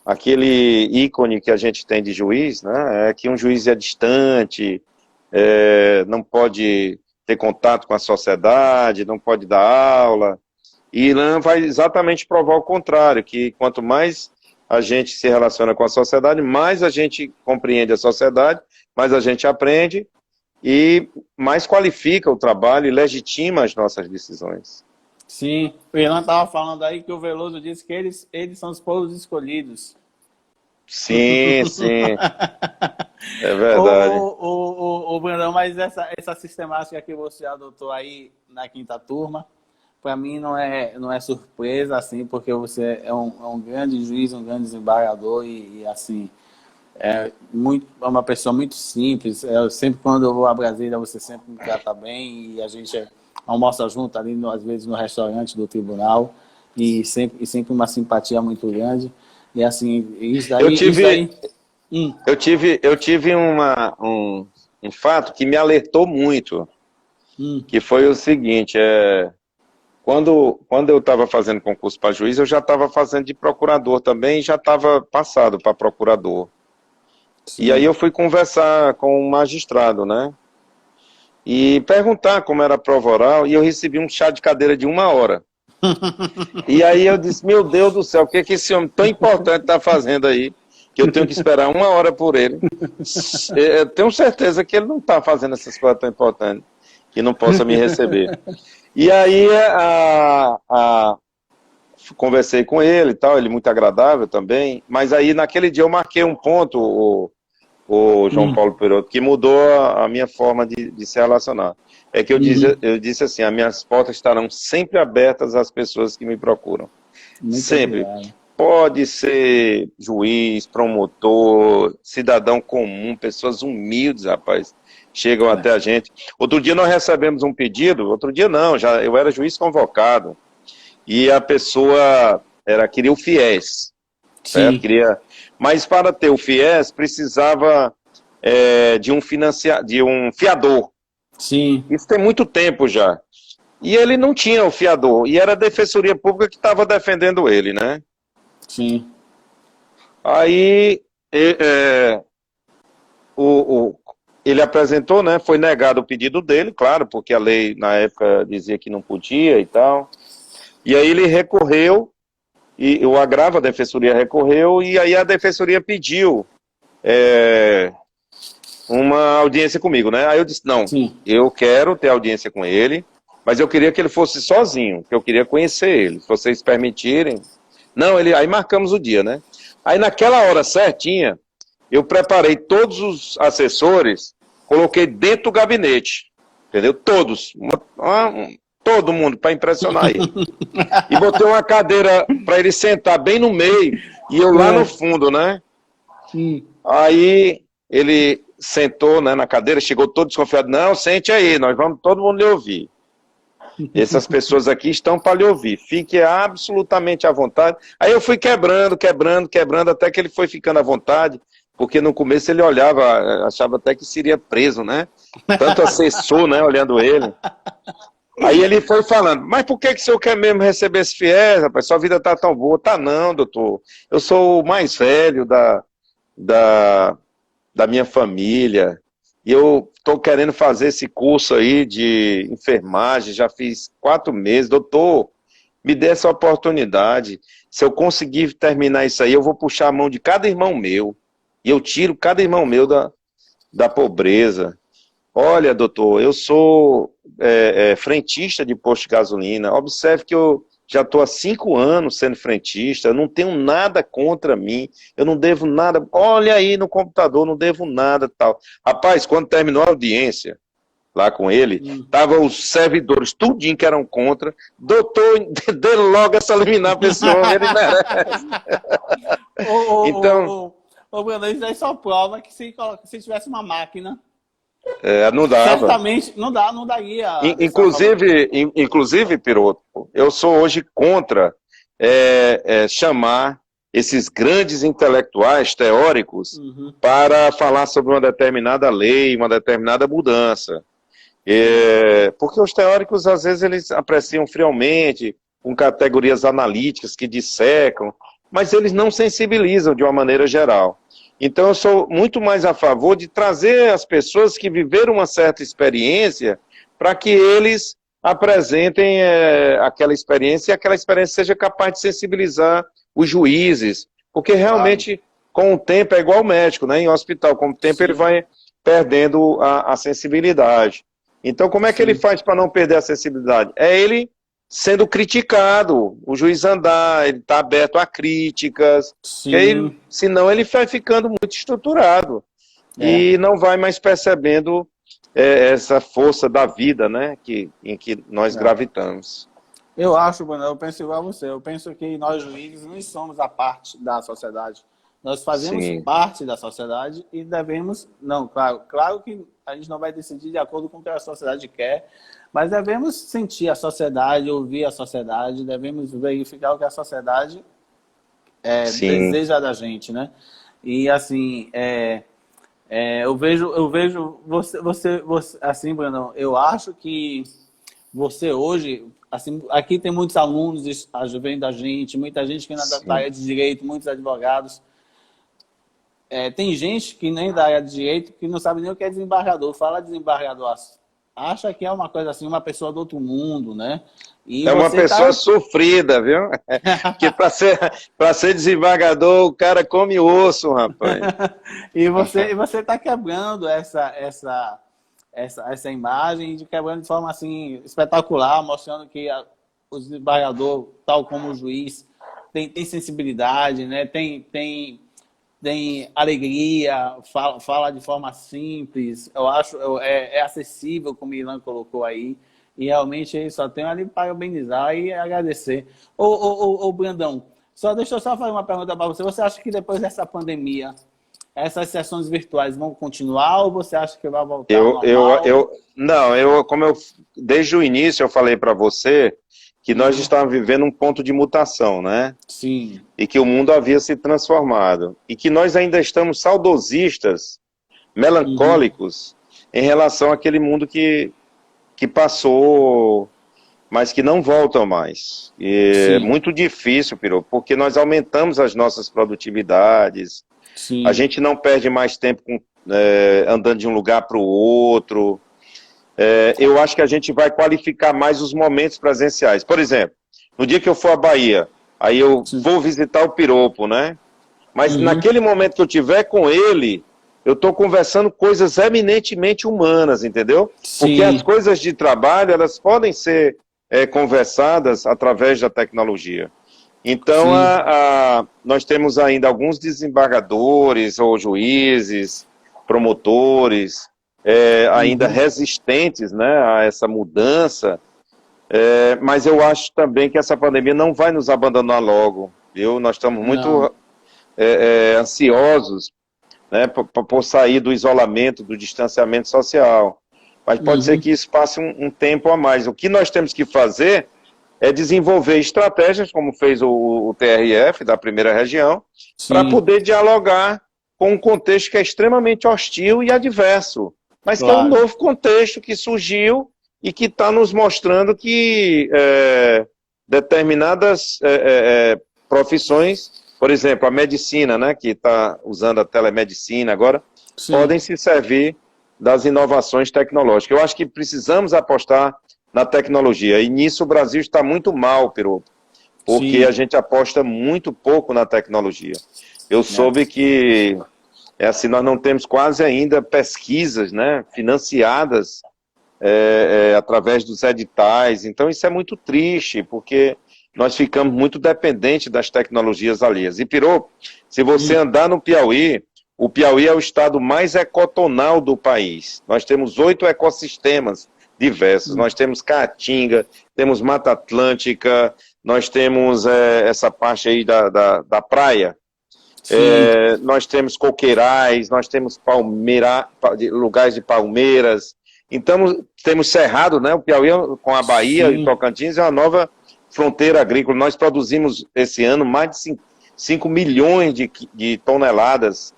Aquele ícone que a gente tem de juiz, né? É que um juiz é distante, não pode ter contato com a sociedade, não pode dar aula. E Ilan vai exatamente provar o contrário, que quanto mais a gente se relaciona com a sociedade, mais a gente compreende a sociedade, mais a gente aprende e mais qualifica o trabalho e legitima as nossas decisões. Sim, o Ilan estava falando aí que o Veloso disse que eles são os povos escolhidos. Sim, sim. É verdade. Ô, Brandão, mas essa sistemática que você adotou aí na quinta turma, para mim não é surpresa, assim, porque você é um grande juiz, um grande desembargador e assim, é uma pessoa muito simples. Sempre quando eu vou a Brasília, você sempre me trata bem e a gente almoça junto ali, às vezes, no restaurante do tribunal e sempre uma simpatia muito grande. E assim, isso daí... Eu tive um fato que me alertou muito, que foi o seguinte, quando eu estava fazendo concurso para juiz, eu já estava fazendo de procurador também, e já estava passado para procurador. Sim. E aí eu fui conversar com um magistrado, né? E perguntar como era a prova oral, e eu recebi um chá de cadeira de 1 hora. E aí eu disse, meu Deus do céu, o que esse homem tão importante está fazendo aí, que eu tenho que esperar 1 hora por ele. Eu tenho certeza que ele não está fazendo essas coisas tão importantes, que não possa me receber. E aí conversei com ele e tal, ele muito agradável também, mas aí naquele dia eu marquei um ponto, o João Paulo Perotto, que mudou a minha forma de se relacionar. É que eu disse assim, as minhas portas estarão sempre abertas às pessoas que me procuram. Muito sempre. Obrigado. Pode ser juiz, promotor, cidadão comum, pessoas humildes, rapaz, chegam até a gente. Outro dia nós recebemos um pedido, outro dia não, eu era juiz convocado, e a pessoa queria o FIES, certo? Mas para ter o FIES precisava de um fiador. Sim. Isso tem muito tempo já. E ele não tinha o fiador, e era a Defensoria Pública que estava defendendo ele, né? Sim. Aí ele apresentou, né? Foi negado o pedido dele, claro, porque a lei na época dizia que não podia e tal. E aí ele recorreu, e o agravo, a Defensoria recorreu, e aí a Defensoria pediu uma audiência comigo, né? Aí eu disse, não, eu quero ter audiência com ele, mas eu queria que ele fosse sozinho, que eu queria conhecer ele, se vocês permitirem. Não, aí marcamos o dia, né? Aí naquela hora certinha, eu preparei todos os assessores, coloquei dentro do gabinete, entendeu? Todos, todo mundo, para impressionar ele. E botei uma cadeira para ele sentar bem no meio, e eu lá no fundo, né? Aí ele sentou, né, na cadeira, chegou todo desconfiado, não, sente aí, nós vamos todo mundo lhe ouvir. Essas pessoas aqui estão para lhe ouvir, fique absolutamente à vontade. Aí eu fui quebrando, até que ele foi ficando à vontade, porque no começo ele olhava, achava até que seria preso, né? Tanto assessor, né, olhando ele. Aí ele foi falando, mas por que o senhor quer mesmo receber esse fiéis, rapaz? Sua vida tá tão boa. Tá não, doutor. Eu sou o mais velho da minha família, e eu estou querendo fazer esse curso aí de enfermagem, já fiz 4 meses, doutor, me dê essa oportunidade, se eu conseguir terminar isso aí, eu vou puxar a mão de cada irmão meu, e eu tiro cada irmão meu da pobreza. Olha, doutor, eu sou frentista de posto de gasolina, observe que eu já estou há 5 anos sendo frentista, eu não tenho nada contra mim, eu não devo nada, olha aí no computador, não devo nada, tal. Rapaz, quando terminou a audiência, lá com ele, estavam os servidores, tudinho que eram contra, doutor, dê logo essa liminar pra esse homem, ele merece. Então... Bruno, isso aí só prova que se tivesse uma máquina... não dava. Certamente não daria. Inclusive, Piroto, eu sou hoje contra chamar esses grandes intelectuais teóricos para falar sobre uma determinada lei, uma determinada mudança. Porque os teóricos, às vezes, eles apreciam friamente, com categorias analíticas que dissecam, mas eles não sensibilizam de uma maneira geral. Então eu sou muito mais a favor de trazer as pessoas que viveram uma certa experiência para que eles apresentem aquela experiência e aquela experiência seja capaz de sensibilizar os juízes, porque realmente com o tempo é igual o médico, né? Em hospital, com o tempo ele vai perdendo a sensibilidade. Então como é que ele faz para não perder a sensibilidade? É ele sendo criticado, o juiz andar, ele está aberto a críticas, aí, senão ele vai ficando muito estruturado e não vai mais percebendo essa força da vida, né, em que nós gravitamos. Eu acho, Bruno, eu penso igual a você, eu penso que nós juízes não somos a parte da sociedade, nós fazemos parte da sociedade e devemos, claro que a gente não vai decidir de acordo com o que a sociedade quer, mas devemos sentir a sociedade, ouvir a sociedade, devemos verificar o que a sociedade deseja da gente, né? E assim, eu vejo você, assim, Bruno, eu acho que você hoje, assim, aqui tem muitos alunos vem da gente, muita gente que não é da área de direito, muitos advogados. Tem gente que nem da área de direito que não sabe nem o que é desembargador. Fala desembargador, acha que é uma coisa assim, uma pessoa do outro mundo, né? E uma pessoa sofrida, viu? Porque para ser desembargador, o cara come osso, rapaz. E você está quebrando essa imagem, quebrando de forma assim espetacular, mostrando que o desembargador, tal como o juiz, tem sensibilidade, né? Tem alegria, fala de forma simples, eu acho, é acessível, como o Ilan colocou aí, e realmente ele só tem ali para parabenizar e agradecer. Ô Brandão, deixa eu só fazer uma pergunta para você. Você acha que depois dessa pandemia, essas sessões virtuais vão continuar ou você acha que vai voltar ao normal? Desde o início eu falei para você que nós estávamos vivendo um ponto de mutação, né? Sim. E que o mundo havia se transformado. E que nós ainda estamos saudosistas, melancólicos, em relação àquele mundo que passou, mas que não volta mais. E é muito difícil, Pirô, porque nós aumentamos as nossas produtividades, a gente não perde mais tempo andando de um lugar para o outro. Eu acho que a gente vai qualificar mais os momentos presenciais. Por exemplo, no dia que eu for à Bahia, aí eu vou visitar o Piropo, né? Mas naquele momento que eu tiver com ele, eu estou conversando coisas eminentemente humanas, entendeu? Sim. Porque as coisas de trabalho, elas podem ser conversadas através da tecnologia. Então, nós temos ainda alguns desembargadores ou juízes, promotores, ainda resistentes, né, a essa mudança, mas eu acho também que essa pandemia não vai nos abandonar logo, viu? Nós estamos muito ansiosos, né, por sair do isolamento, do distanciamento social. Mas pode ser que isso passe um tempo a mais. O que nós temos que fazer é desenvolver estratégias, como fez o TRF da primeira região, para poder dialogar com um contexto que é extremamente hostil e adverso, mas que é um novo contexto que surgiu e que está nos mostrando que determinadas profissões, por exemplo, a medicina, né, que está usando a telemedicina agora, podem se servir das inovações tecnológicas. Eu acho que precisamos apostar na tecnologia, e nisso o Brasil está muito mal, Piropo, porque a gente aposta muito pouco na tecnologia. Eu soube que assim, nós não temos quase ainda pesquisas, né, financiadas através dos editais, então isso é muito triste, porque nós ficamos muito dependentes das tecnologias alheias. E, Piropo, se você andar no Piauí, o Piauí é o estado mais ecotonal do país. Nós temos 8 ecossistemas diversos. Nós temos Caatinga, temos Mata Atlântica, nós temos essa parte aí da praia. Nós temos coqueirais, nós temos lugares de palmeiras. Então, temos Cerrado, né? O Piauí com a Bahia e Tocantins é uma nova fronteira agrícola. Nós produzimos esse ano mais de 5 milhões de toneladas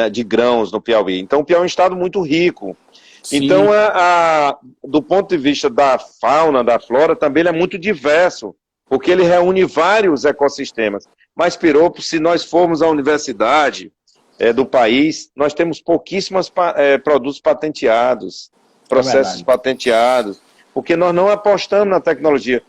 de grãos no Piauí. Então, o Piauí é um estado muito rico. Então, do ponto de vista da fauna, da flora, também ele é muito diverso, porque ele reúne vários ecossistemas. Mas, Piropo, se nós formos à universidade do país, nós temos pouquíssimos produtos patenteados, processos patenteados, porque nós não apostamos na tecnologia.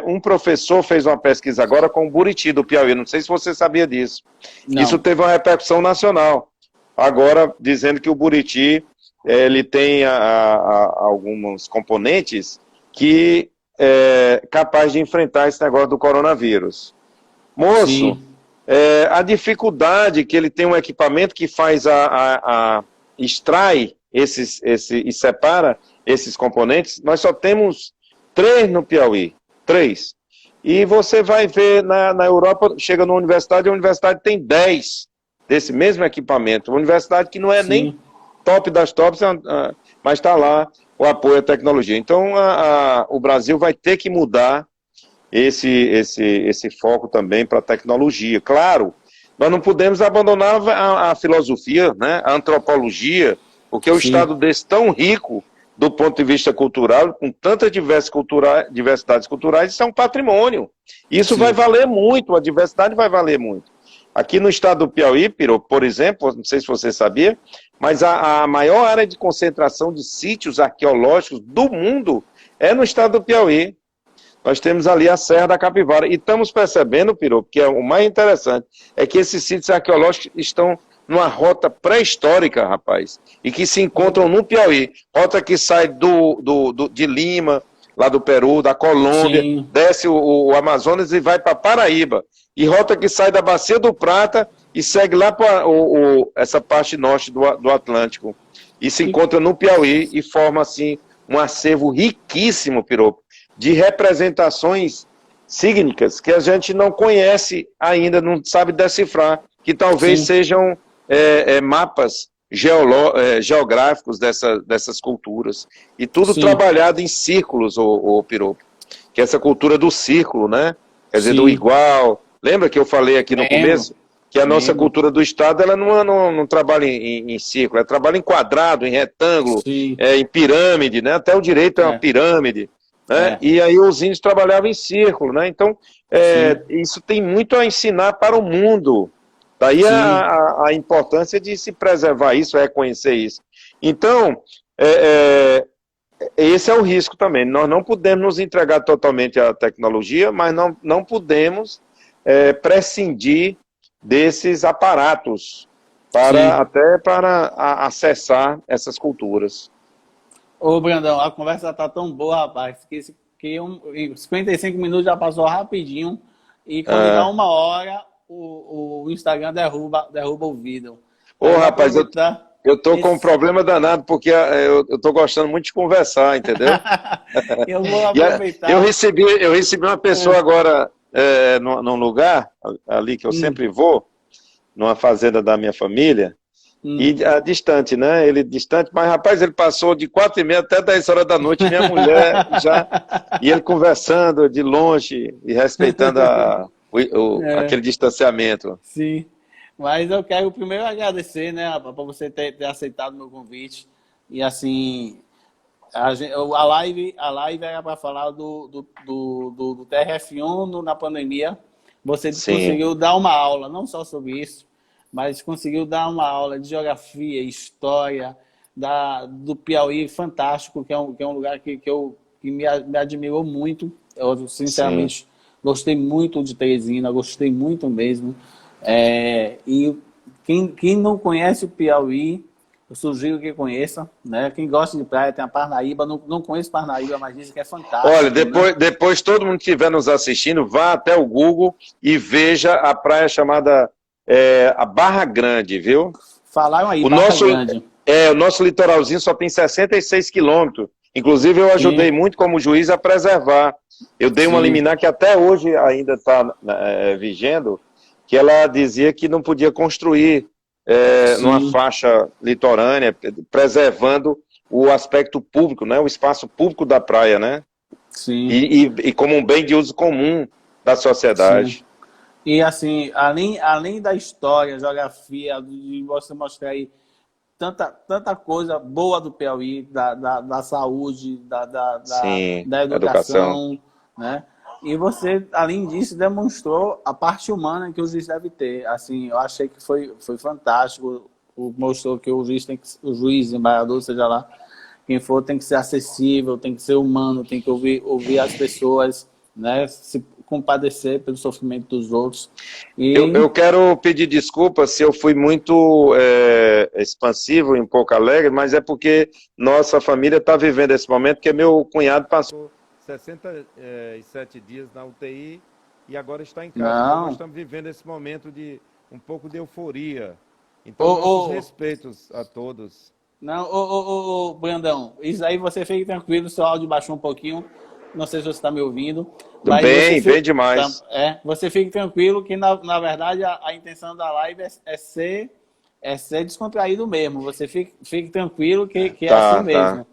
Um professor fez uma pesquisa agora com o Buriti do Piauí, não sei se você sabia disso. Não. Isso teve uma repercussão nacional. Agora, dizendo que o Buriti ele tem alguns componentes que capaz de enfrentar esse negócio do coronavírus. Moço, a dificuldade que ele tem um equipamento que faz extrai e separa esses componentes, nós só temos 3 no Piauí, 3. E você vai ver na Europa, chega numa universidade, e a universidade tem 10 desse mesmo equipamento. Uma universidade que não é nem top das tops, mas está lá o apoio à tecnologia. Então, o Brasil vai ter que mudar esse foco também para a tecnologia. Claro, nós não podemos abandonar a filosofia, né, a antropologia, porque o estado desse tão rico do ponto de vista cultural, com tantas diversidades culturais, isso é um patrimônio. Isso vai valer muito, a diversidade vai valer muito. Aqui no estado do Piauí, por exemplo, não sei se você sabia, mas a maior área de concentração de sítios arqueológicos do mundo é no estado do Piauí. Nós temos ali a Serra da Capivara. E estamos percebendo, Piropo, que é o mais interessante, é que esses sítios arqueológicos estão numa rota pré-histórica, rapaz, e que se encontram no Piauí. Rota que sai de Lima, lá do Peru, da Colômbia, desce o Amazonas e vai para Paraíba. E rota que sai da Bacia do Prata e segue lá para essa parte norte do Atlântico. E se encontra no Piauí e forma, assim, um acervo riquíssimo, Piropo, de representações sígnicas que a gente não conhece ainda, não sabe decifrar, que talvez sejam mapas geográficos dessas culturas. E tudo trabalhado em círculos, o Piropo. Que é essa cultura do círculo, né? Quer dizer, do igual. Lembra que eu falei aqui no começo? Que a nossa cultura do Estado, ela não trabalha em círculo, ela trabalha em quadrado, em retângulo, em pirâmide, né? Até o direito é uma pirâmide. Né? E aí os índios trabalhavam em círculo, né? Então, isso tem muito a ensinar para o mundo. Daí a importância de se preservar isso, reconhecer isso. Então, esse é o risco também. Nós não podemos nos entregar totalmente à tecnologia, mas não podemos prescindir desses aparatos até para acessar essas culturas. Ô, Brandão, a conversa tá tão boa, rapaz, que em 55 minutos já passou rapidinho. E quando dá 1 hora, o Instagram derruba o vídeo. Ô, rapaz, eu tô com um problema danado, porque eu tô gostando muito de conversar, entendeu? Eu vou aproveitar. Eu recebi uma pessoa agora num lugar ali que eu sempre vou, numa fazenda da minha família, e distante, né? Ele distante, mas rapaz, ele passou de 4h30 até 10 horas da noite, minha mulher já, e ele conversando de longe e respeitando aquele distanciamento. Sim, mas eu quero primeiro agradecer, né, por você ter aceitado o meu convite. E assim, a live era para falar do TRF1 na pandemia. Você conseguiu dar uma aula, não só sobre isso, mas conseguiu dar uma aula de geografia, história, do Piauí, fantástico, que é um lugar que me admirou muito. Eu, sinceramente, gostei muito de Teresina, gostei muito mesmo. E quem não conhece o Piauí, eu sugiro que conheça, né? Quem gosta de praia tem a Parnaíba, não conheço Parnaíba, mas dizem que é fantástico. Olha, depois todo mundo que estiver nos assistindo, vá até o Google e veja a praia chamada a Barra Grande, viu? Falaram aí, Barra Grande. O nosso litoralzinho só tem 66 quilômetros. Inclusive, eu ajudei muito como juiz a preservar. Eu dei uma liminar que até hoje ainda está vigendo, que ela dizia que não podia construir numa faixa litorânea, preservando o aspecto público, né? O espaço público da praia, né? Sim. E como um bem de uso comum da sociedade. Sim. E assim, além da história, geografia, de você mostrar aí tanta coisa boa do Piauí, da saúde, da educação, né? E você, além disso, demonstrou a parte humana que o juiz deve ter. Assim, eu achei que foi fantástico. Mostrou que o juiz, embaixador, seja lá quem for, tem que ser acessível, tem que ser humano, tem que ouvir as pessoas, né? Se compadecer pelo sofrimento dos outros. Eu quero pedir desculpas se eu fui muito expansivo e um pouco alegre, mas é porque nossa família está vivendo esse momento, porque meu cunhado passou 67 dias na UTI e agora está em casa. Então nós estamos vivendo esse momento de um pouco de euforia. Então, nossos respeitos a todos. Não, Brandão, isso aí você fique tranquilo, seu áudio baixou um pouquinho. Não sei se você está me ouvindo. Mas bem demais. Você fique tranquilo que, na verdade, a intenção da live é ser descontraído mesmo. Você fique tranquilo que é assim mesmo.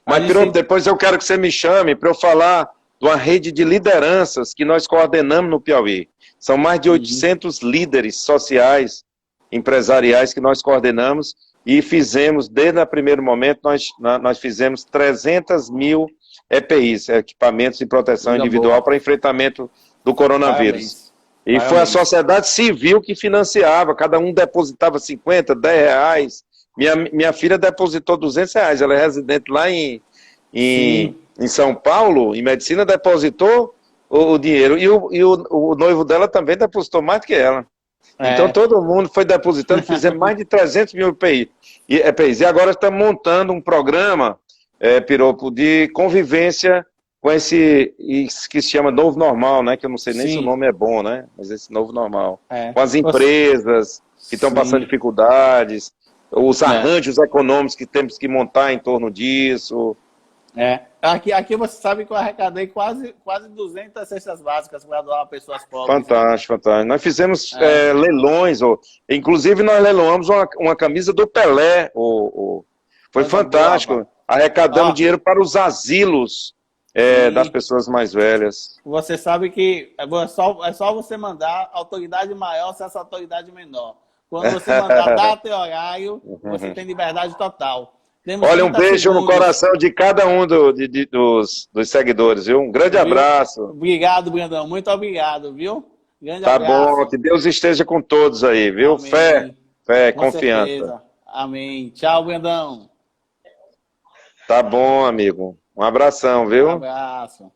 Mas, Piroto, depois eu quero que você me chame para eu falar de uma rede de lideranças que nós coordenamos no Piauí. São mais de 800 líderes sociais, empresariais que nós coordenamos e fizemos, desde o primeiro momento, nós fizemos 300 mil EPIs, equipamentos de proteção individual para enfrentamento do coronavírus. E foi a sociedade civil que financiava, cada um depositava 50, 10 reais. Minha filha depositou 200 reais, ela é residente lá em São Paulo, em medicina, depositou o dinheiro. E o noivo dela também depositou mais do que ela. Então todo mundo foi depositando, fizemos mais de 300 mil EPIs. E agora estamos montando um programa, Piropo, de convivência com esse que se chama novo normal, né? Que eu não sei nem se o nome é bom, né? Mas esse novo normal. Com as empresas que estão passando dificuldades, os arranjos econômicos que temos que montar em torno disso. Aqui você sabe que eu arrecadei quase 200 cestas básicas para doar a pessoas pobres. Fantástico. Nós fizemos leilões, inclusive nós leiloamos uma camisa do Pelé. Foi fantástico. Boa, arrecadamos dinheiro para os asilos das pessoas mais velhas. Você sabe que é só você mandar autoridade maior acessa a autoridade menor. Quando você mandar data e horário, você tem liberdade total. Olha, um beijo no coração de cada um dos seguidores, viu? Um grande abraço. Obrigado, Brandão. Muito obrigado, viu? Grande abraço. Tá bom, que Deus esteja com todos aí, viu? Amém. Fé, confiança. Certeza. Amém. Tchau, Brandão. Tá bom, amigo. Um abração, viu? Um abraço.